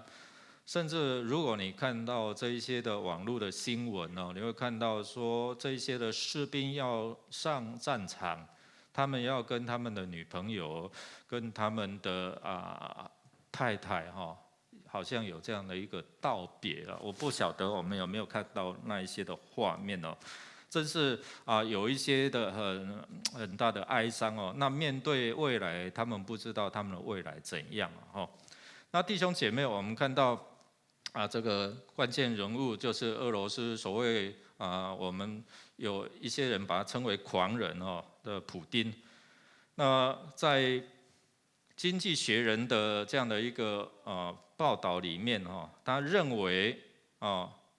甚至如果你看到这一些的网络的新闻你会看到说这一些的士兵要上战场，他们要跟他们的女朋友、跟他们的太太好像有这样的一个道别我不晓得我们有没有看到那一些的画面真是有一些的很大的哀伤那面对未来，他们不知道他们的未来怎样那弟兄姐妹，我们看到这个关键人物就是俄罗斯所谓我们有一些人把他称为狂人的普丁。那在经济学人的这样的一个报道里面他认为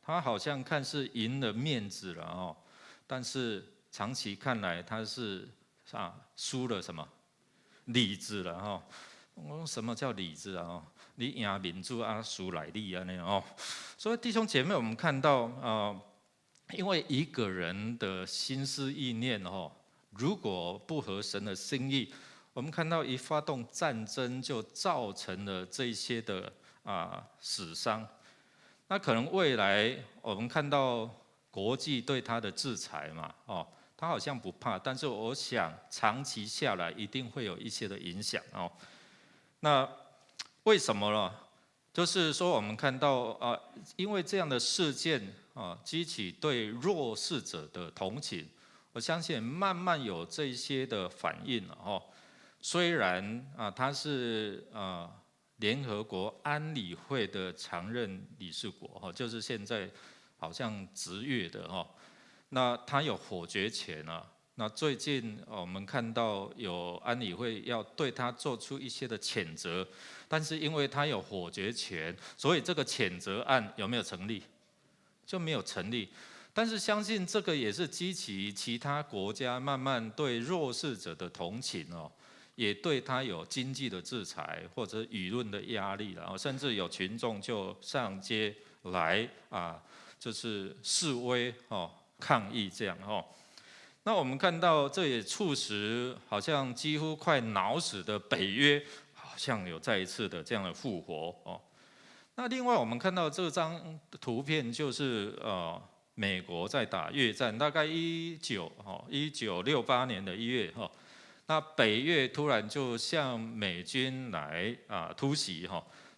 他好像看似赢了面子了但是长期看来他是输了什么理智了我说什么叫理智你赢民主输来力所以弟兄姐妹，我们看到因为一个人的心思意念如果不合神的心意，我们看到一发动战争就造成了这些的死伤。那可能未来我们看到国际对他的制裁嘛他好像不怕，但是我想长期下来一定会有一些的影响那为什么呢？就是说我们看到因为这样的事件激起对弱势者的同情，我相信慢慢有这些的反应虽然他是联合国安理会的常任理事国就是现在好像职越的那他有否决权那最近我们看到有安理会要对他做出一些的谴责，但是因为他有否决权，所以这个谴责案有没有成立？就没有成立。但是相信这个也是激起其他国家慢慢对弱势者的同情也对他有经济的制裁或者舆论的压力甚至有群众就上街来就是示威抗议这样那我们看到这也促使好像几乎快脑死的北约好像有再一次的这样的复活那另外我们看到这张图片就是美国在打越战，大概1968年的1月那北越突然就向美军来突袭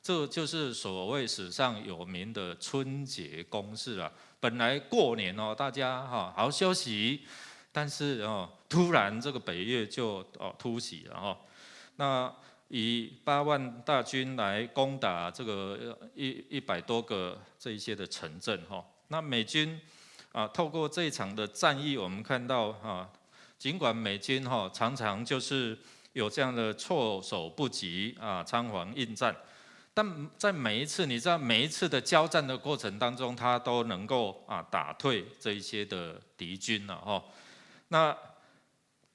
这就是所谓史上有名的春节攻势本来过年大家好好休息，但是突然这个北越就突袭了那以8万大军来攻打这个100多个这一些的城镇那美军透过这一场的战役，我们看到尽管美军常常就是有这样的措手不及仓皇应战，但在每一次，你知道每一次的交战的过程当中，他都能够打退这一些的敌军那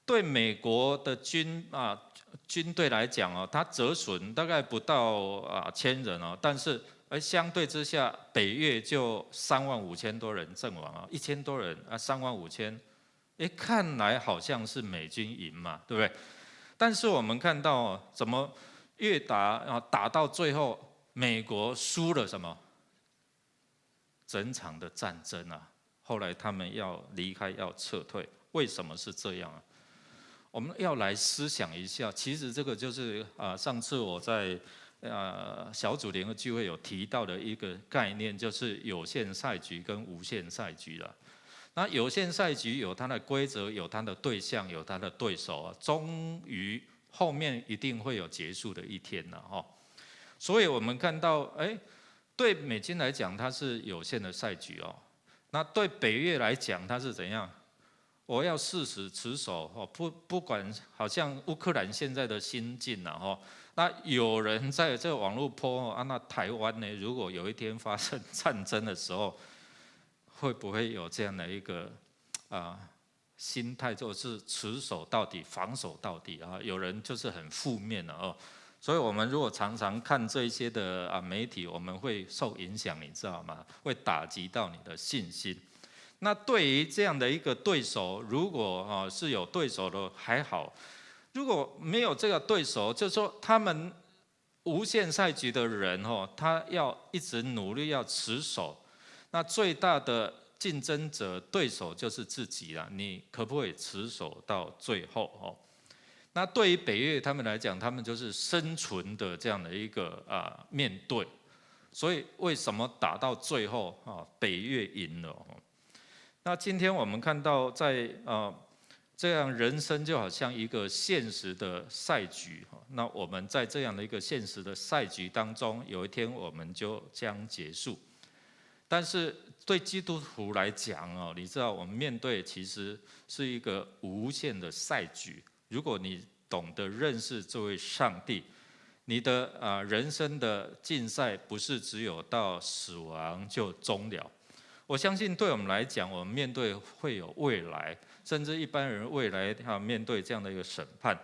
对美国的军队来讲它折损大概不到1000人但是相对之下，北越就35000多人阵亡1000多人35000，看来好像是美军赢嘛，对不对？但是我们看到怎么越打到最后，美国输了什么？整场的战争后来他们要离开，要撤退，为什么是这样我们要来思想一下，其实这个就是上次我在小组联合聚会有提到的一个概念，就是有限赛局跟无限赛局了。那有限赛局有它的规则，有它的对象，有它的对手终于后面一定会有结束的一天了所以我们看到，对美军来讲，它是有限的赛局那对北越来讲，它是怎样？我要誓死持守不管好像乌克兰现在的心境那有人在这个网络po那台湾呢，如果有一天发生战争的时候，会不会有这样的一个心态，就是持守到底，防守到底有人就是很负面所以我们如果常常看这一些的媒体，我们会受影响，你知道吗？会打击到你的信心。那对于这样的一个对手，如果是有对手的还好，如果没有这个对手，就是说他们无限赛局的人他要一直努力要持守，那最大的竞争者对手就是自己了，你可不可以持守到最后那对于北越他们来讲，他们就是生存的这样的一个面对，所以为什么打到最后北越赢了那今天我们看到在这样人生就好像一个现实的赛局那我们在这样的一个现实的赛局当中，有一天我们就将结束。但是对基督徒来讲你知道我们面对其实是一个无限的赛局。如果你懂得认识这位上帝，你的人生的竞赛不是只有到死亡就终了。我相信对我们来讲，我们面对会有未来，甚至一般人未来面对这样的一个审判，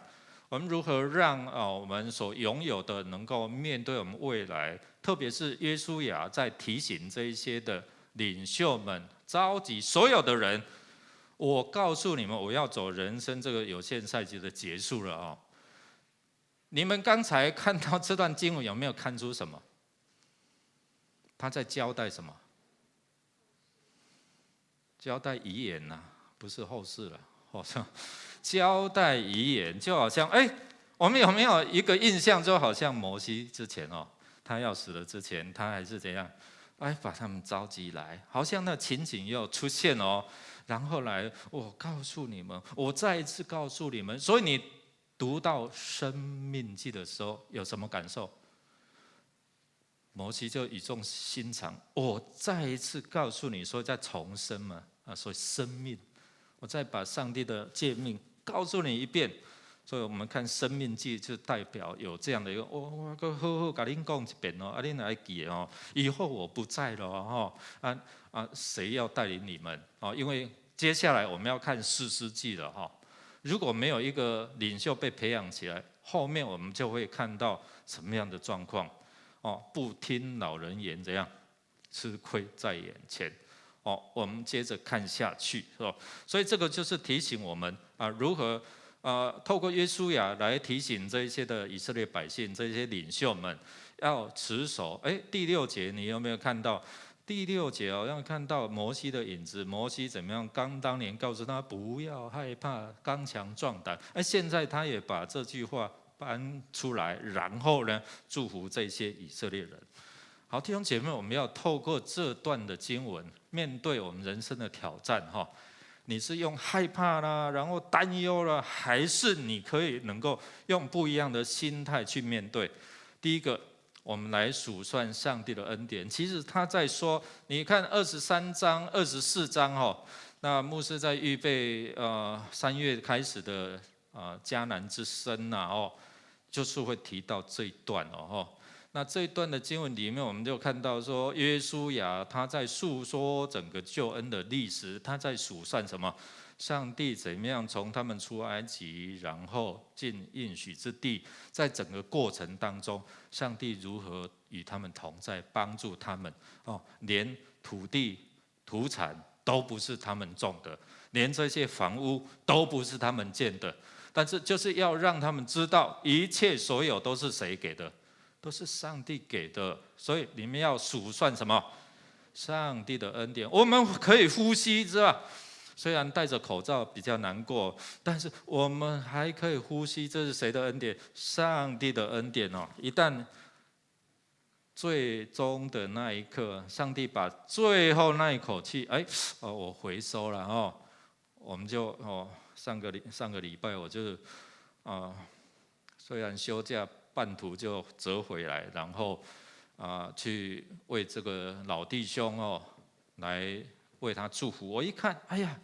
我们如何让我们所拥有的能够面对我们未来？特别是约书亚在提醒这一些的领袖们，召集所有的人，我告诉你们，我要走人生这个有限赛局的结束了你们刚才看到这段经文，有没有看出什么？他在交代什么？交代遗言不是后事了，交代遗言，就好像我们有没有一个印象，就好像摩西之前他要死了之前，他还是怎样？把他们召集来，好像那情景又出现然后来，我告诉你们，我再一次告诉你们。所以你读到《生命记》的时候，有什么感受？摩西就语重心长，我再一次告诉你说，在重生嘛所以生命，我再把上帝的诫命告诉你一遍。所以我们看《生命记》就代表有这样的一个，我好好跟您讲一遍你来记以后我不在了谁要带领你们因为接下来我们要看士师记了如果没有一个领袖被培养起来，后面我们就会看到什么样的状况不听老人言，怎样吃亏在眼前我们接着看下去所以这个就是提醒我们如何透过约书亚来提醒这一些的以色列百姓，这些领袖们要持守。第6节你有没有看到？第6节好像看到摩西的影子，摩西怎么样？当年告诉他不要害怕，刚强壮胆。现在他也把这句话搬出来，然后呢，祝福这些以色列人。好，弟兄姐妹，我们要透过这段的经文，面对我们人生的挑战你是用害怕啦，然后担忧啦，还是你可以能够用不一样的心态去面对？第一个，我们来数算上帝的恩典。其实他在说，你看23章、24章那牧师在预备3月开始的迦南之声就是会提到这一段那这一段的经文里面，我们就看到说，约书亚他在述说整个救恩的历史，他在数算什么？上帝怎么样从他们出埃及，然后进应许之地，在整个过程当中，上帝如何与他们同在，帮助他们连土地土产都不是他们种的，连这些房屋都不是他们建的，但是就是要让他们知道，一切所有都是谁给的？都是上帝给的。所以你们要数算什么？上帝的恩典。我们可以呼吸，是吧？虽然戴着口罩比较难过，但是我们还可以呼吸，这是谁的恩典？上帝的恩典一旦最终的那一刻，上帝把最后那一口气，我回收了我们就上个礼拜我就是虽然休假半途就折回来，然后去为这个老弟兄来为他祝福。我一看，哎呀，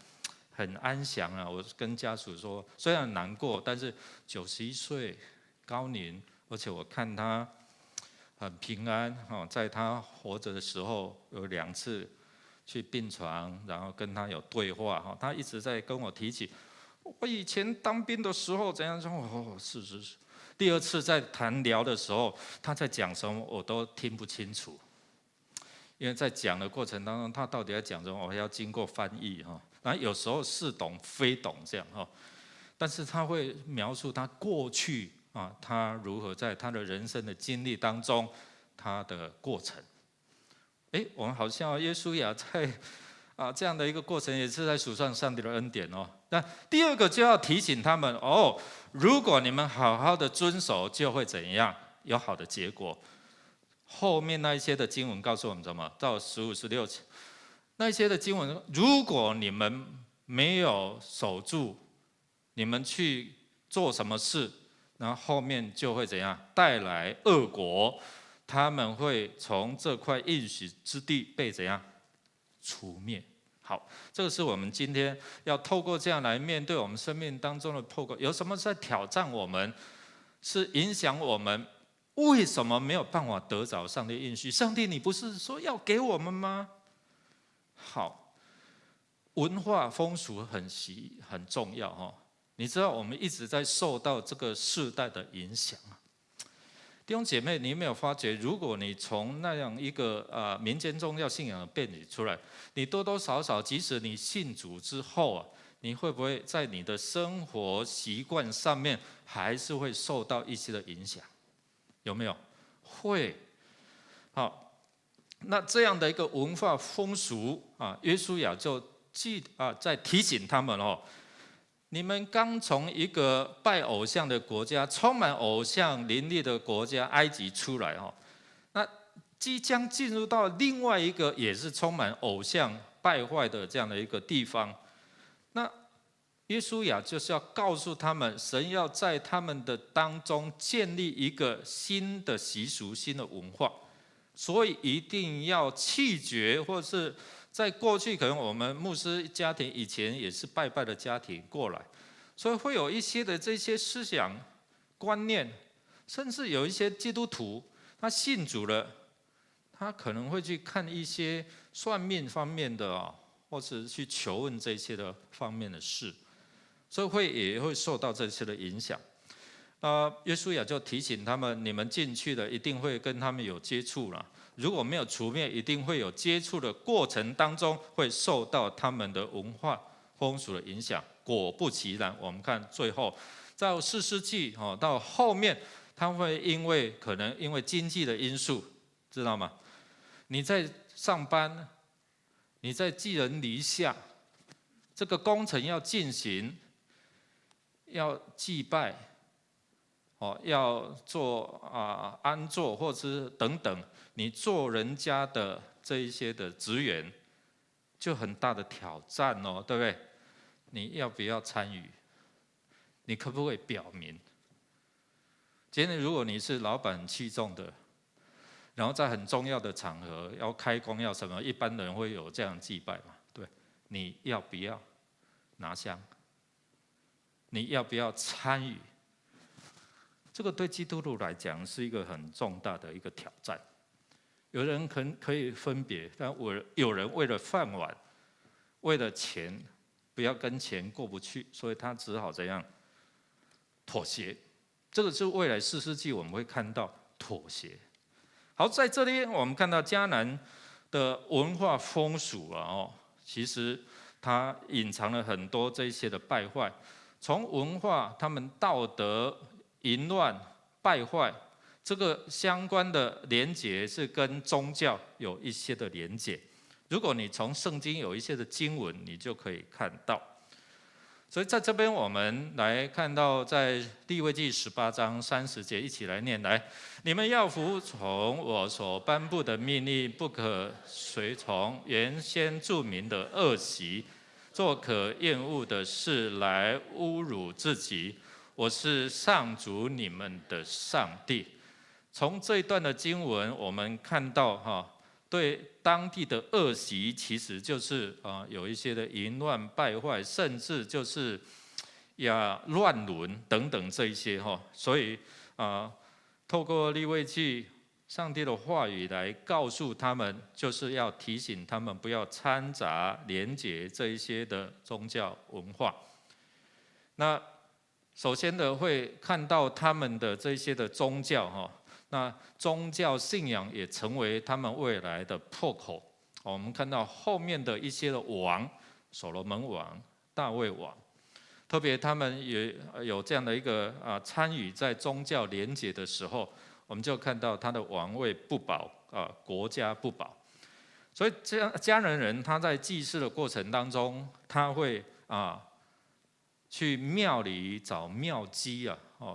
很安详啊！我跟家属说，虽然难过，但是91岁高龄，而且我看他很平安在他活着的时候有2次去病床，然后跟他有对话他一直在跟我提起我以前当兵的时候怎样说是。第2次在聊的时候，他在讲什么我都听不清楚，因为在讲的过程当中，他到底在讲什么，我还要经过翻译然后有时候似懂非懂这样但是他会描述他过去他如何在他的人生的经历当中，他的过程。我们好像耶稣亚在这样的一个过程，也是在数算上帝的恩典那第2个就要提醒他们如果你们好好的遵守，就会怎样？有好的结果。后面那一些的经文告诉我们什么？到15、16那一些的经文，如果你们没有守住，你们去做什么事，然后后面就会怎样？带来恶果，他们会从这块应许之地被怎样？除灭。好，这个是我们今天要透过这样来面对我们生命当中的破口。有什么在挑战我们？是影响我们？为什么没有办法得着上帝应许？上帝，你不是说要给我们吗？好，文化风俗很重要你知道我们一直在受到这个世代的影响弟兄姐妹，你有没有发觉，如果你从那样一个民间宗教信仰的背景出来，你多多少少，即使你信主之后你会不会在你的生活习惯上面还是会受到一些的影响？有没有？会。好，那这样的一个文化风俗约书亚就在提醒他们你们刚从一个拜偶像的国家，充满偶像林立的国家埃及出来那即将进入到另外一个也是充满偶像败坏的这样的一个地方。那约书亚就是要告诉他们，神要在他们的当中建立一个新的习俗、新的文化，所以一定要弃绝，或是在过去可能我们牧师家庭以前也是拜拜的家庭过来，所以会有一些的这些思想观念，甚至有一些基督徒他信主了，他可能会去看一些算命方面的或是去求问这些的方面的事，所以也会受到这些的影响。约书亚就提醒他们，你们进去了一定会跟他们有接触了，如果没有除灭，一定会有接触的过程当中会受到他们的文化风俗的影响。果不其然，我们看最后在4世纪到后面，他们会可能因为经济的因素，知道吗？你在上班，你在寄人篱下，这个工程要进行，要祭拜要做安坐，或是等等，你做人家的这一些的职员，就很大的挑战对不对？你要不要参与？你可不可以表明？今天如果你是老板很器重的，然后在很重要的场合要开工要什么，一般人会有这样祭拜嘛？对，你要不要拿香？你要不要参与？这个对基督徒来讲是一个很重大的一个挑战。有人可以分别，但有人为了饭碗，为了钱，不要跟钱过不去，所以他只好怎样妥协。这个是未来4世纪我们会看到妥协。好，在这里我们看到迦南的文化风俗其实它隐藏了很多这些的败坏，从文化、他们道德、淫乱、败坏，这个相关的连结是跟宗教有一些的连结。如果你从圣经有一些的经文，你就可以看到。所以在这边我们来看到，在利未记18章30节，一起来念来：你们要服从我所颁布的命令，不可随从原先著名的恶习，做可厌恶的事来侮辱自己。我是上主你们的上帝。从这一段的经文，我们看到对当地的恶习，其实就是有一些的淫乱败坏，甚至就是乱伦等等这一些所以透过利未记，上帝的话语来告诉他们，就是要提醒他们不要掺杂连结这一些的宗教文化。那首先的会看到他们的这些的宗教那宗教信仰也成为他们未来的破口。我们看到后面的一些的王，所罗门王、大卫王，特别他们也有这样的一个参与在宗教连结的时候，我们就看到他的王位不保，国家不保。所以迦南人他在祭祀的过程当中，他会去庙里找庙基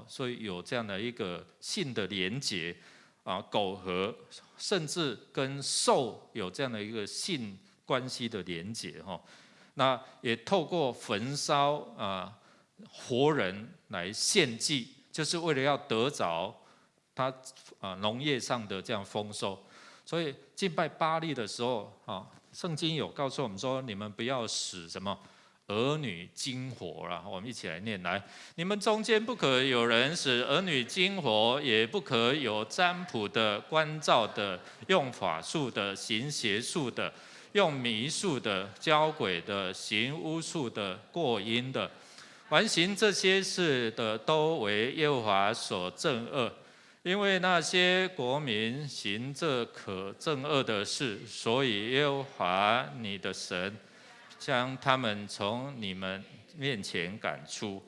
所以有这样的一个性的连结苟合，甚至跟兽有这样的一个性关系的连结那也透过焚烧活人来献祭，就是为了要得着他农业上的这样丰收。所以敬拜巴力的时候圣经有告诉我们说，你们不要使什么儿女经火啦，我们一起来念来：你们中间不可有人使儿女经火，也不可有占卜的、观照的、用法术的、行邪术的、用迷术的、交鬼的、行巫术的、过阴的。凡行这些事的，都为耶和华所憎恶。因为那些国民行这可憎恶的事，所以耶和华你的神将他们从你们面前赶出。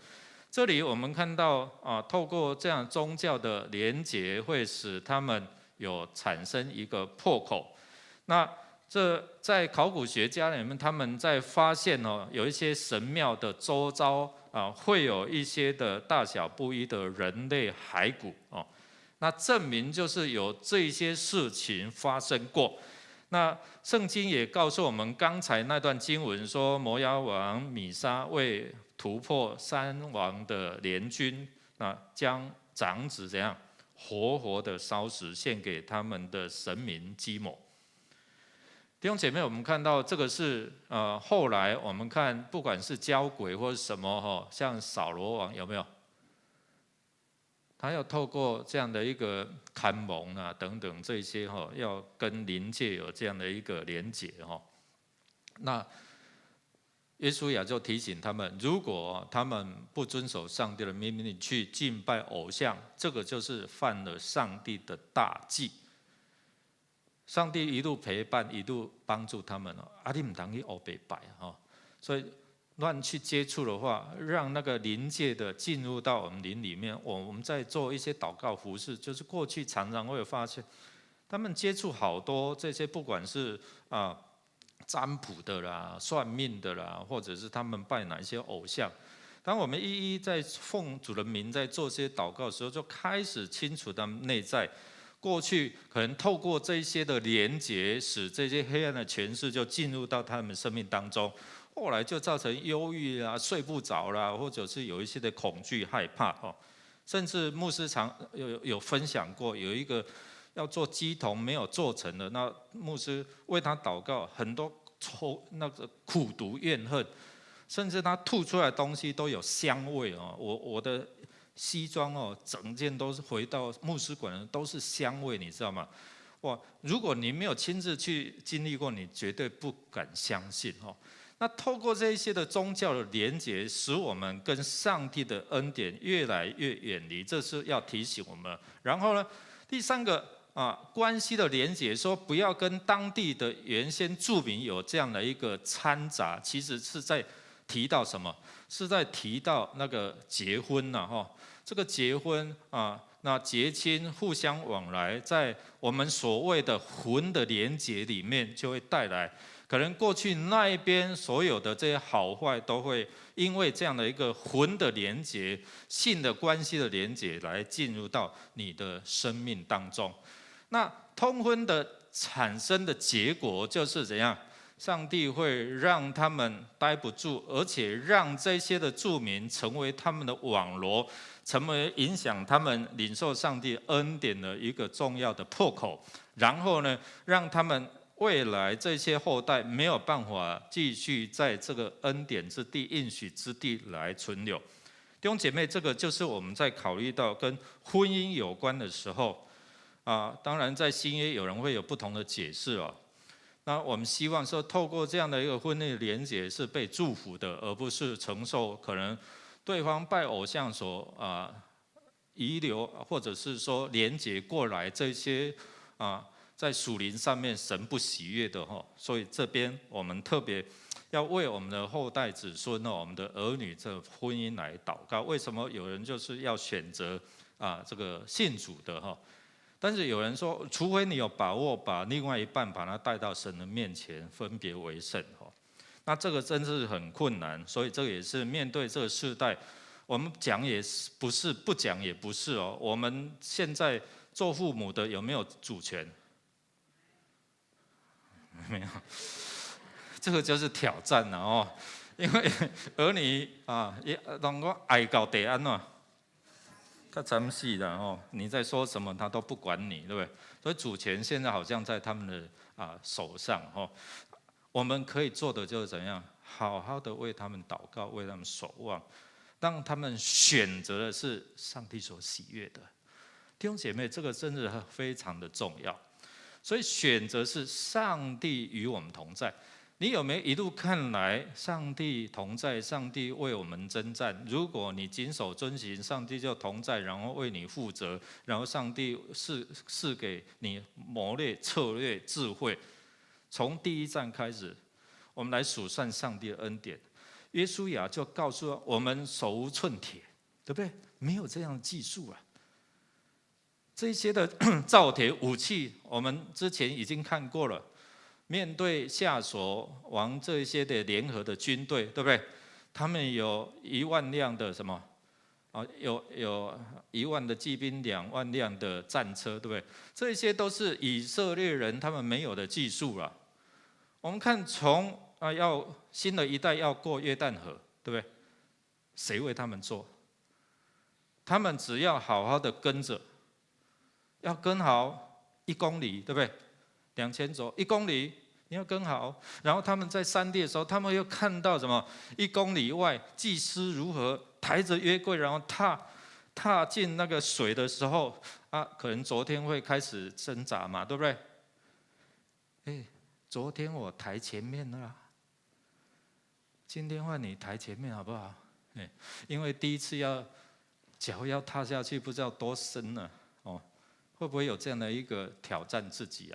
这里我们看到透过这样宗教的连结，会使他们有产生一个破口。那这在考古学家里面，他们在发现有一些神庙的周遭会有一些的大小不一的人类骸骨那证明就是有这些事情发生过。那圣经也告诉我们，刚才那段经文说，摩押王米沙为突破3王的联军，那将长子怎样活活的烧死，献给他们的神明基抹。弟兄姐妹，我们看到这个是后来我们看，不管是交鬼或是什么像扫罗王有没有？他要透过这样的一个看蒙等等这些要跟灵界有这样的一个连结那耶稣也就提醒他们，如果他们不遵守上帝的命令去敬拜偶像，这个就是犯了上帝的大忌。上帝一路陪伴，一路帮助他们你不能去黑白拜所以乱去接触的话，让那个灵界的进入到我们灵里面。我们在做一些祷告服事，就是过去常常会有发现，他们接触好多这些，不管是占卜的啦、算命的啦，或者是他们拜哪一些偶像。当我们一一在奉主的名在做这些祷告的时候，就开始清楚他们内在。过去可能透过这些的连结，使这些黑暗的权势就进入到他们生命当中。后来就造成忧郁睡不着啦，或者是有一些的恐惧害怕甚至牧师常有分享过，有一个要做鸡童没有做成的，那牧师为他祷告，很多那个苦毒怨恨，甚至他吐出来的东西都有香味哦。我的西装哦，整件都是回到牧师馆的都是香味，你知道吗？哇！如果你没有亲自去经历过，你绝对不敢相信哦。那透过这一些的宗教的连结，使我们跟上帝的恩典越来越远离，这是要提醒我们。然后呢，第三个关系的连结，说不要跟当地的原先住民有这样的一个掺杂，其实是在提到什么？是在提到那个结婚呐，哈，这个结婚那结亲互相往来，在我们所谓的魂的连结里面，就会带来可能过去那一边所有的这些好坏，都会因为这样的一个魂的连结、性的关系的连结，来进入到你的生命当中。那通婚的产生的结果就是怎样？上帝会让他们待不住，而且让这些的住民成为他们的网罗，成为影响他们领受上帝恩典的一个重要的破口。然后呢，让他们未来这些后代没有办法继续在这个恩典之地、应许之地来存留。弟兄姐妹，这个就是我们在考虑到跟婚姻有关的时候当然在新约有人会有不同的解释哦。那我们希望说，透过这样的一个婚姻连结是被祝福的，而不是承受可能对方拜偶像所遗留，或者是说连结过来这些在属灵上面神不喜悦的哈。所以这边我们特别要为我们的后代子孙我们的儿女这婚姻来祷告。为什么有人就是要选择这个信主的哈？但是有人说，除非你有把握把另外一半把他带到神的面前分别为圣那这个真是很困难。所以这个也是面对这个世代，我们讲也不是，不讲也不是哦。我们现在做父母的有没有主权？没有，这个就是挑战了哦。因为儿女也让我爱到地安喏。他惨死了哦！你在说什么，他都不管你，对不对？所以主权现在好像在他们的手上哦。我们可以做的就是怎样，好好的为他们祷告，为他们守望，让他们选择的是上帝所喜悦的。弟兄姐妹，这个真的非常的重要。所以选择是上帝与我们同在。你有没有一路看来，上帝同在，上帝为我们征战？如果你谨守遵行，上帝就同在，然后为你负责，然后上帝赐给你谋略、策略、智慧。从第一站开始，我们来数算上帝的恩典。约书亚就告诉我们手无寸铁，对不对？没有这样的技术啊。这些的造铁武器，我们之前已经看过了。面对夏所王这些的联合的军队，对不对？他们有1万辆的什么？有1万的骑兵，2万辆的战车，对不对？这些都是以色列人他们没有的技术了。我们看从要新的一代要过约旦河，对不对？谁为他们做？他们只要好好的跟着，要跟好1公里，对不对？2000走1公里，你要跟好。然后他们在山地的时候，他们又看到什么？1公里外，祭司如何抬着约柜，然后踏进那个水的时候可能昨天会开始挣扎嘛，对不对？昨天我抬前面了，今天换你抬前面好不好？因为第一次脚要踏下去，不知道多深了会不会有这样的一个挑战自己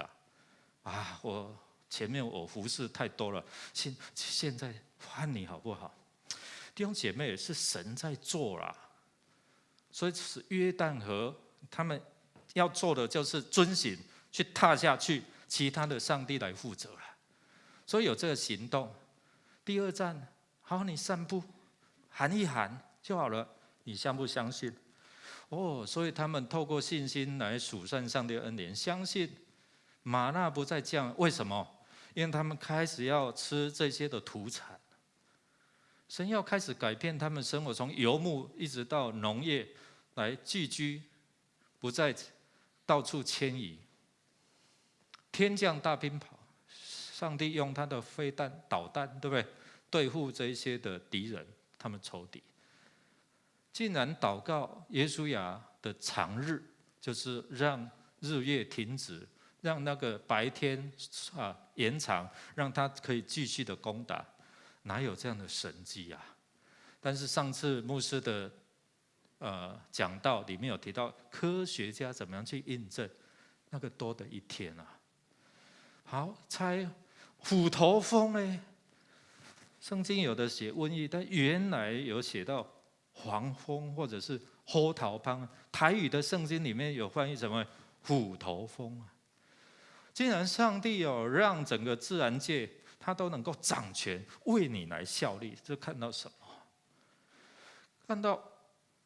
我前面我服侍太多了，现在换你好不好？弟兄姐妹，是神在做啦，所以是约旦河，他们要做的就是遵行，去踏下去，其他的上帝来负责了。所以有这个行动。第二站，好，你散步，喊一喊就好了，你相不相信？所以他们透过信心来数算上帝的恩典，相信玛纳不再降。为什么？因为他们开始要吃这些的土产，神要开始改变他们生活，从游牧一直到农业来聚居，不再到处迁移。天降大冰雹，上帝用他的飞弹、导弹，对不对？对付这一些的敌人，他们仇敌。竟然祷告耶稣亚的长日，就是让日月停止，让那个白天延长，让他可以继续的攻打。哪有这样的神迹啊？但是上次牧师的讲道里面有提到，科学家怎么样去印证那个多的一天啊？好，猜虎头蜂呢？圣经有的写瘟疫，但原来有写到黄蜂或者是虎头蜂。台语的圣经里面有翻译什么虎头蜂啊？竟然上帝让整个自然界他都能够掌权，为你来效力。这看到什么？看到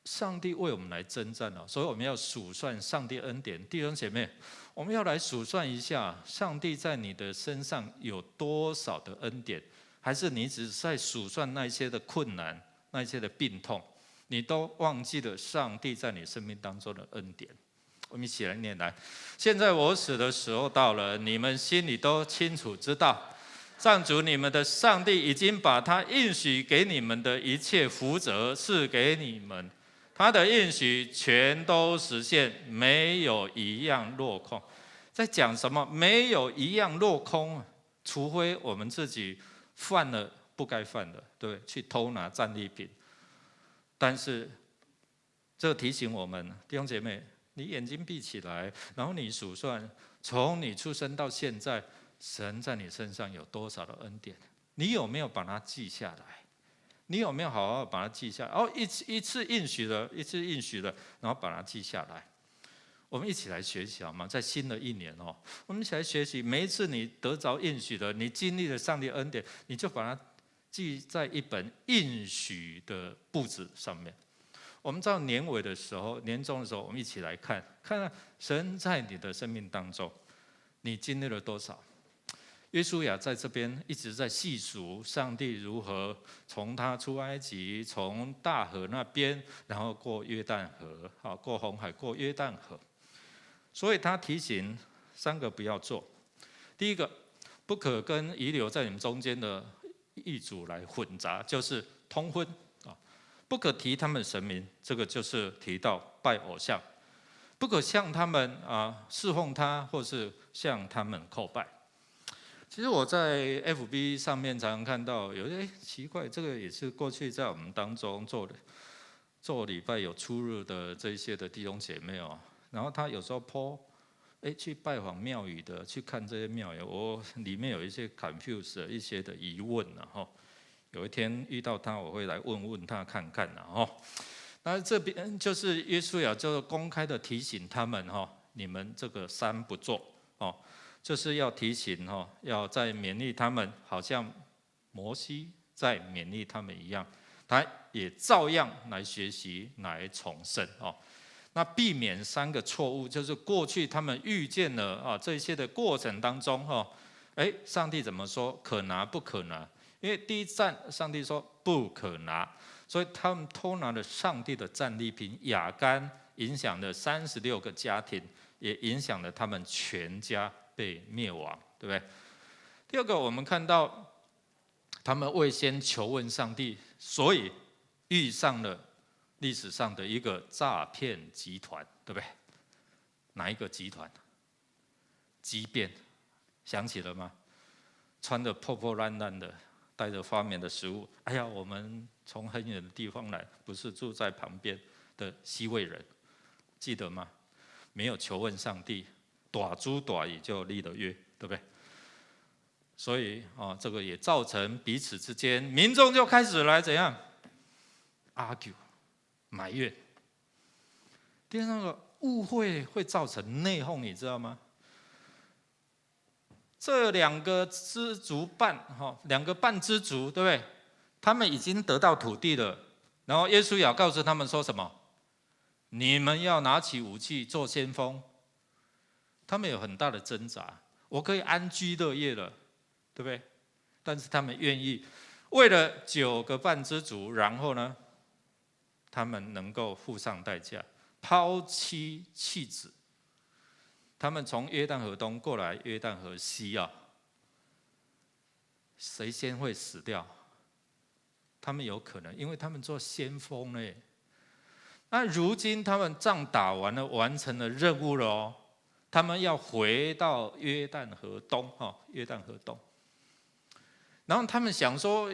上帝为我们来征战了，所以我们要数算上帝恩典。弟兄姐妹，我们要来数算一下，上帝在你的身上有多少的恩典？还是你只是在数算那些的困难、那些的病痛，你都忘记了上帝在你生命当中的恩典？我们一起来念来。现在我死的时候到了，你们心里都清楚知道，上主你们的上帝已经把他应许给你们的一切福泽赐给你们，他的应许全都实现，没有一样落空。在讲什么？没有一样落空，除非我们自己犯了不该犯的，对，去偷拿战利品。但是这提醒我们，弟兄姐妹，你眼睛闭起来，然后你数算，从你出生到现在，神在你身上有多少的恩典？你有没有把它记下来？你有没有好好把它记下来？哦，一次应许了，然后把它记下来。我们一起来学习好吗？在新的一年哦，我们一起来学习。每一次你得着应许的，你经历了上帝恩典，你就把它记在一本应许的簿子上面。我们到年尾的时候，年终的时候，我们一起来看看神在你的生命当中，你经历了多少？约书亚在这边一直在细数上帝如何从他出埃及，从大河那边，然后过约旦河，过红海，过约旦河。所以他提醒3个不要做。第一个，不可跟遗留在你们中间的异族来混杂，就是通婚啊，不可提他们神明，这个就是提到拜偶像，不可向他们侍奉他，或是向他们叩拜。其实我在 FB 上面常常看到有些奇怪，这个也是过去在我们当中做礼拜有出入的这些的弟兄姐妹哦，然后他有时候 po 去拜访庙宇的，去看这些庙宇，我里面有一些 confuse 一些的疑问然后有一天遇到他，我会来问他看看然后，那这边就是约书亚就公开的提醒他们你们这个3不做就是要提醒要再勉励他们，好像摩西在勉励他们一样，他也照样来学习来重生那避免3个错误，就是过去他们遇见了这些的过程当中上帝怎么说？可拿不可拿？因为第一站上帝说不可拿，所以他们偷拿了上帝的战利品，亚干影响了36个家庭，也影响了他们全家被灭亡，对不对？第二个，我们看到他们未先求问上帝，所以遇上了历史上的一个诈骗集团，对不对？哪一个集团？畸变，想起了吗？穿得破破烂烂的，带着发霉的食物。哎呀，我们从很远的地方来，不是住在旁边的西魏人，记得吗？没有求问上帝，大猪大乙就立了约，对不对？所以这个也造成彼此之间，民众就开始来怎样 argue 埋怨。第二个误会会造成内讧，你知道吗？这2个知足半，2个半知足，对不对？他们已经得到土地了，然后耶稣要告诉他们说什么？你们要拿起武器做先锋。他们有很大的挣扎，我可以安居乐业了，对不对？但是他们愿意为了9个半知足，然后呢，他们能够付上代价，抛妻弃子，他们从约旦河东过来约旦河西啊，谁先会死掉？他们有可能，因为他们做先锋呢。那如今他们仗打完了，完成了任务了哦，他们要回到约旦河东约旦河东。然后他们想说，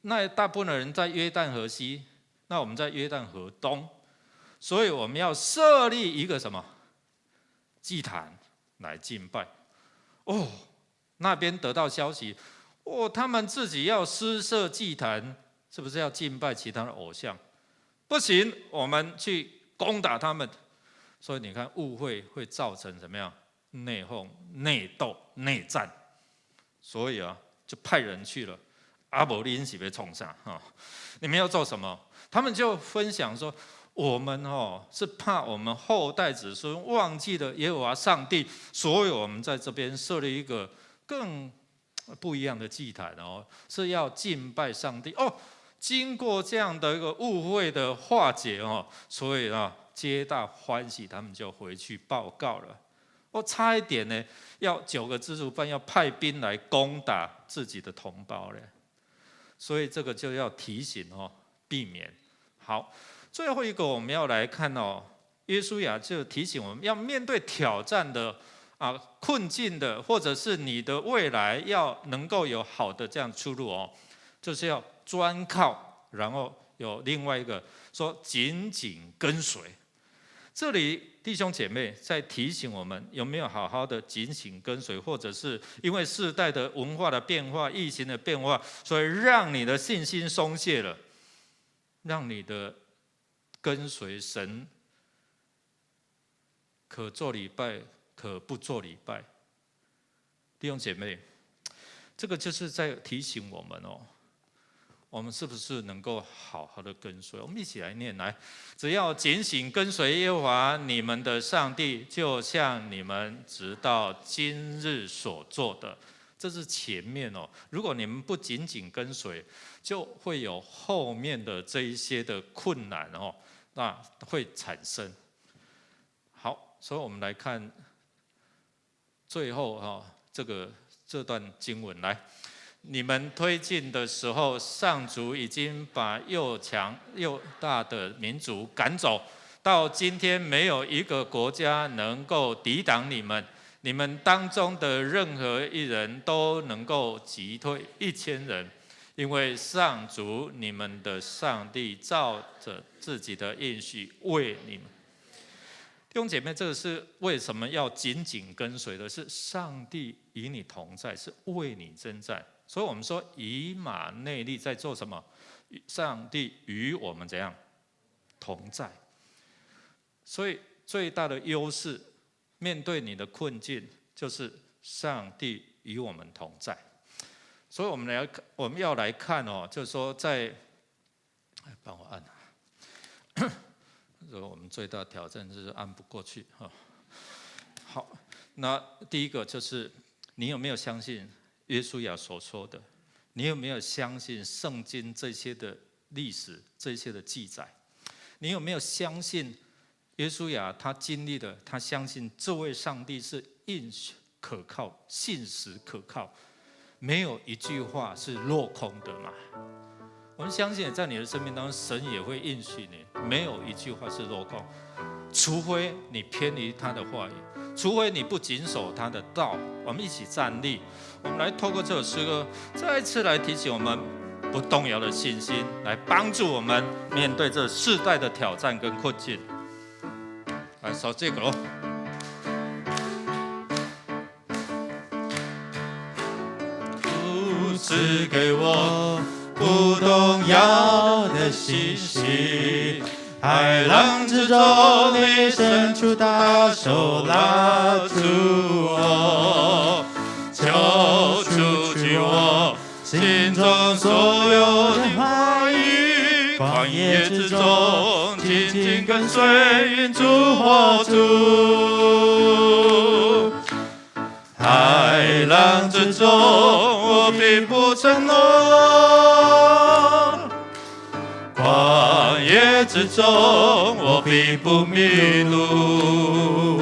那大部分的人在约旦河西，那我们在约旦河东，所以我们要设立一个什么祭坛来敬拜。哦，那边得到消息，他们自己要施设祭坛，是不是要敬拜其他的偶像？不行，我们去攻打他们。所以你看，误会会造成怎么样？内讧、内斗、内战。所以就派人去了。阿伯林是被冲上你们要做什么？他们就分享说，我们是怕我们后代子孙忘记了耶和华上帝，所以我们在这边设立一个更不一样的祭坛是要敬拜上帝经过这样的一个误会的化解所以皆大欢喜，他们就回去报告了。差一点呢，要9个支族班要派兵来攻打自己的同胞嘞。所以这个就要提醒避免。好，最后一个我们要来看约书亚就提醒我们要面对挑战的困境的，或者是你的未来要能够有好的这样出路就是要专靠，然后有另外一个说紧紧跟随。这里弟兄姐妹在提醒我们，有没有好好的紧紧跟随，或者是因为世代的文化的变化、疫情的变化，所以让你的信心松懈了，让你的跟随神可做礼拜，可不做礼拜。弟兄姐妹，这个就是在提醒我们我们是不是能够好好的跟随？我们一起来念来，只要警醒跟随耶和华你们的上帝，就像你们直到今日所做的。这是前面如果你们不紧紧跟随，就会有后面的这一些的困难那会产生。好，所以我们来看最后这段经文来。你们推进的时候，上主已经把又强又大的民族赶走，到今天没有一个国家能够抵挡你们。你们当中的任何一人都能够击退1000人，因为上主你们的上帝照着自己的应许为你们。弟兄姐妹，这个是为什么要紧紧跟随的？是上帝与你同在，是为你征战。所以我们说以马内利在做什么？上帝与我们怎样同在？所以最大的优势，面对你的困境，就是上帝与我们同在。所以我们要来看就是说帮我按我们最大的挑战就是按不过去好，那第一个就是你有没有相信约书亚所说的？你有没有相信圣经这些的历史、这些的记载？你有没有相信约书亚他经历的？他相信这位上帝是应许可靠、信实可靠，没有一句话是落空的嘛？我们相信在你的生命当中，神也会应许你，没有一句话是落空，除非你偏离他的话语，除非你不谨守他的道。我们一起站立，我们来透过这首诗歌，再一次来提醒我们不动摇的信心，来帮助我们面对这世代的挑战跟困境。来，手这个主赐给我不动摇的信心，海浪之中你伸出大手拉住我，求除去我心中所有的怀疑，旷野之中紧紧跟随云柱火柱，海浪之中我并不沉沦，旷野之中我并不迷路，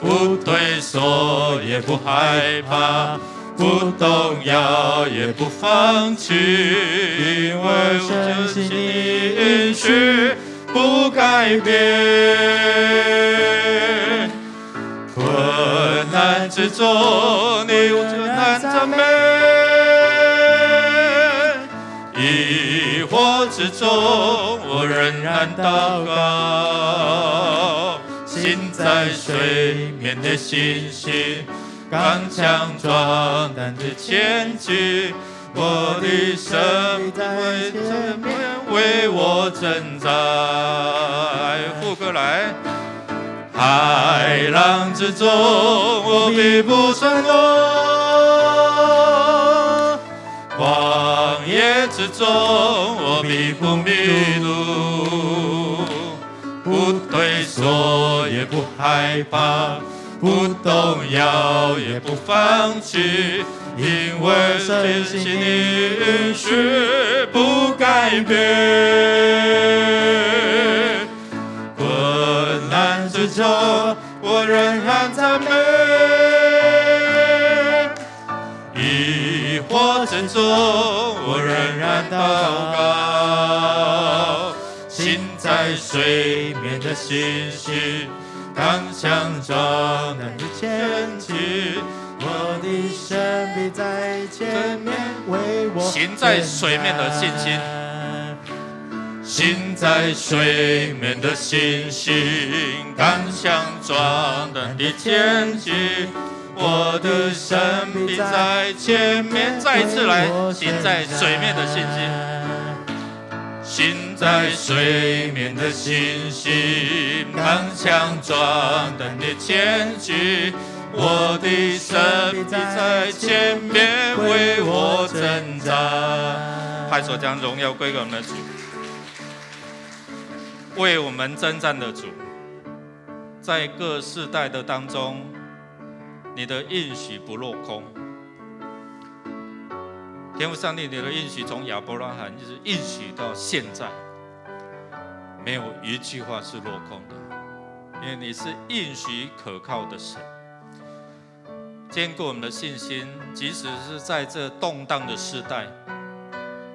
不缩，也不害怕，不动摇，也不放弃，因为我相信你允许，不改变。困难之中，你仍然赞美；疑惑之中，我仍然祷告。心在水面的信心，刚强壮胆的前进。我的生命在前面为我征战。副歌来。海浪之中，我必不沉沦；荒野之中，我必不迷路。不退缩，也不害怕；不动摇，也不放弃，因为相信你允许，不改变。困难之中，我仍然赞美；疑惑之中，我仍然祷告。心在水面的信心，刚强壮胆的前进。我的神必在前面为我。心在水面的信心。心在水面的信心，刚强壮胆的前进。我的神必在前面。再一次来，心在水面的信心。心在水面的信心，刚强壮胆的前进。我的神必在前面为我征战。拍手将荣耀归给我们的主。为我们征战的主，在各世代的当中，你的应许不落空。天父上帝，你的应许从亚伯拉罕一直应许到现在，没有一句话是落空的，因为你是应许可靠的神。坚固我们的信心，即使是在这动荡的时代，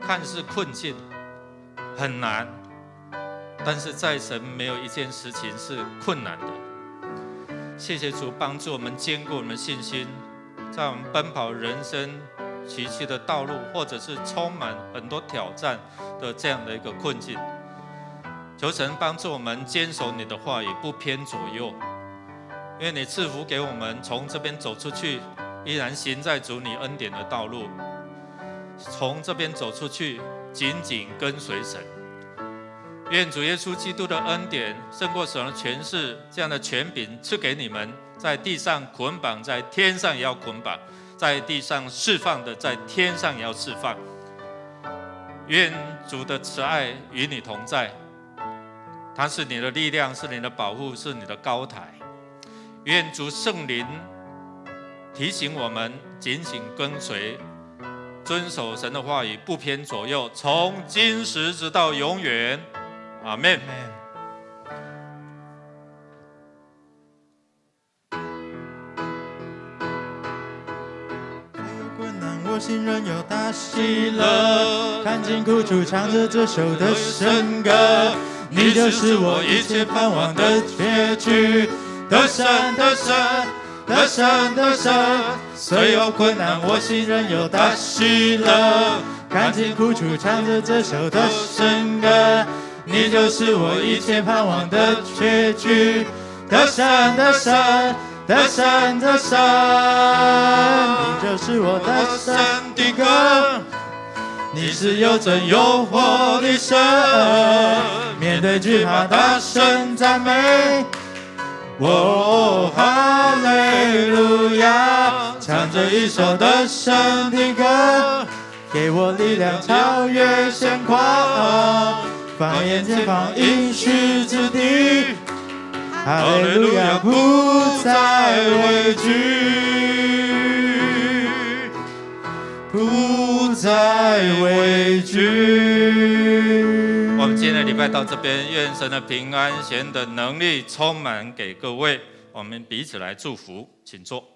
看似困境很难，但是在神没有一件事情是困难的。谢谢主帮助我们坚固我们的信心，在我们奔跑人生崎岖的道路，或者是充满很多挑战的这样的一个困境，求神帮助我们坚守你的话语，不偏左右。因为你赐福给我们，从这边走出去，依然行在主你恩典的道路。从这边走出去，紧紧跟随神。愿主耶稣基督的恩典胜过神的权势，这样的权柄赐给你们，在地上捆绑，在天上也要捆绑；在地上释放的，在天上也要释放。愿主的慈爱与你同在，他是你的力量，是你的保护，是你的高台。愿主圣灵提醒我们紧紧跟随，遵守神的话语，不偏左右，从今时直到永远。阿们。困难我心仍有大喜乐，看尽苦楚，唱着这首的圣歌。你就是我一切盼望的结局。得胜，得胜，得胜，得胜！虽有困难，我心仍有大喜乐。看尽苦楚，唱着这首的圣歌。你就是我一切盼望的结局。得胜，得胜，得胜，得胜！你就是我得胜的歌。你是有真有活的神，面对惧怕大声赞美。哦，哈利路亚！唱着一首得胜的歌，给我力量超越现况，放眼前方应许之地。哈利路亚，不再畏惧，不再畏惧。我们今天的礼拜到这边，愿神的平安、神的能力充满给各位。我们彼此来祝福，请坐。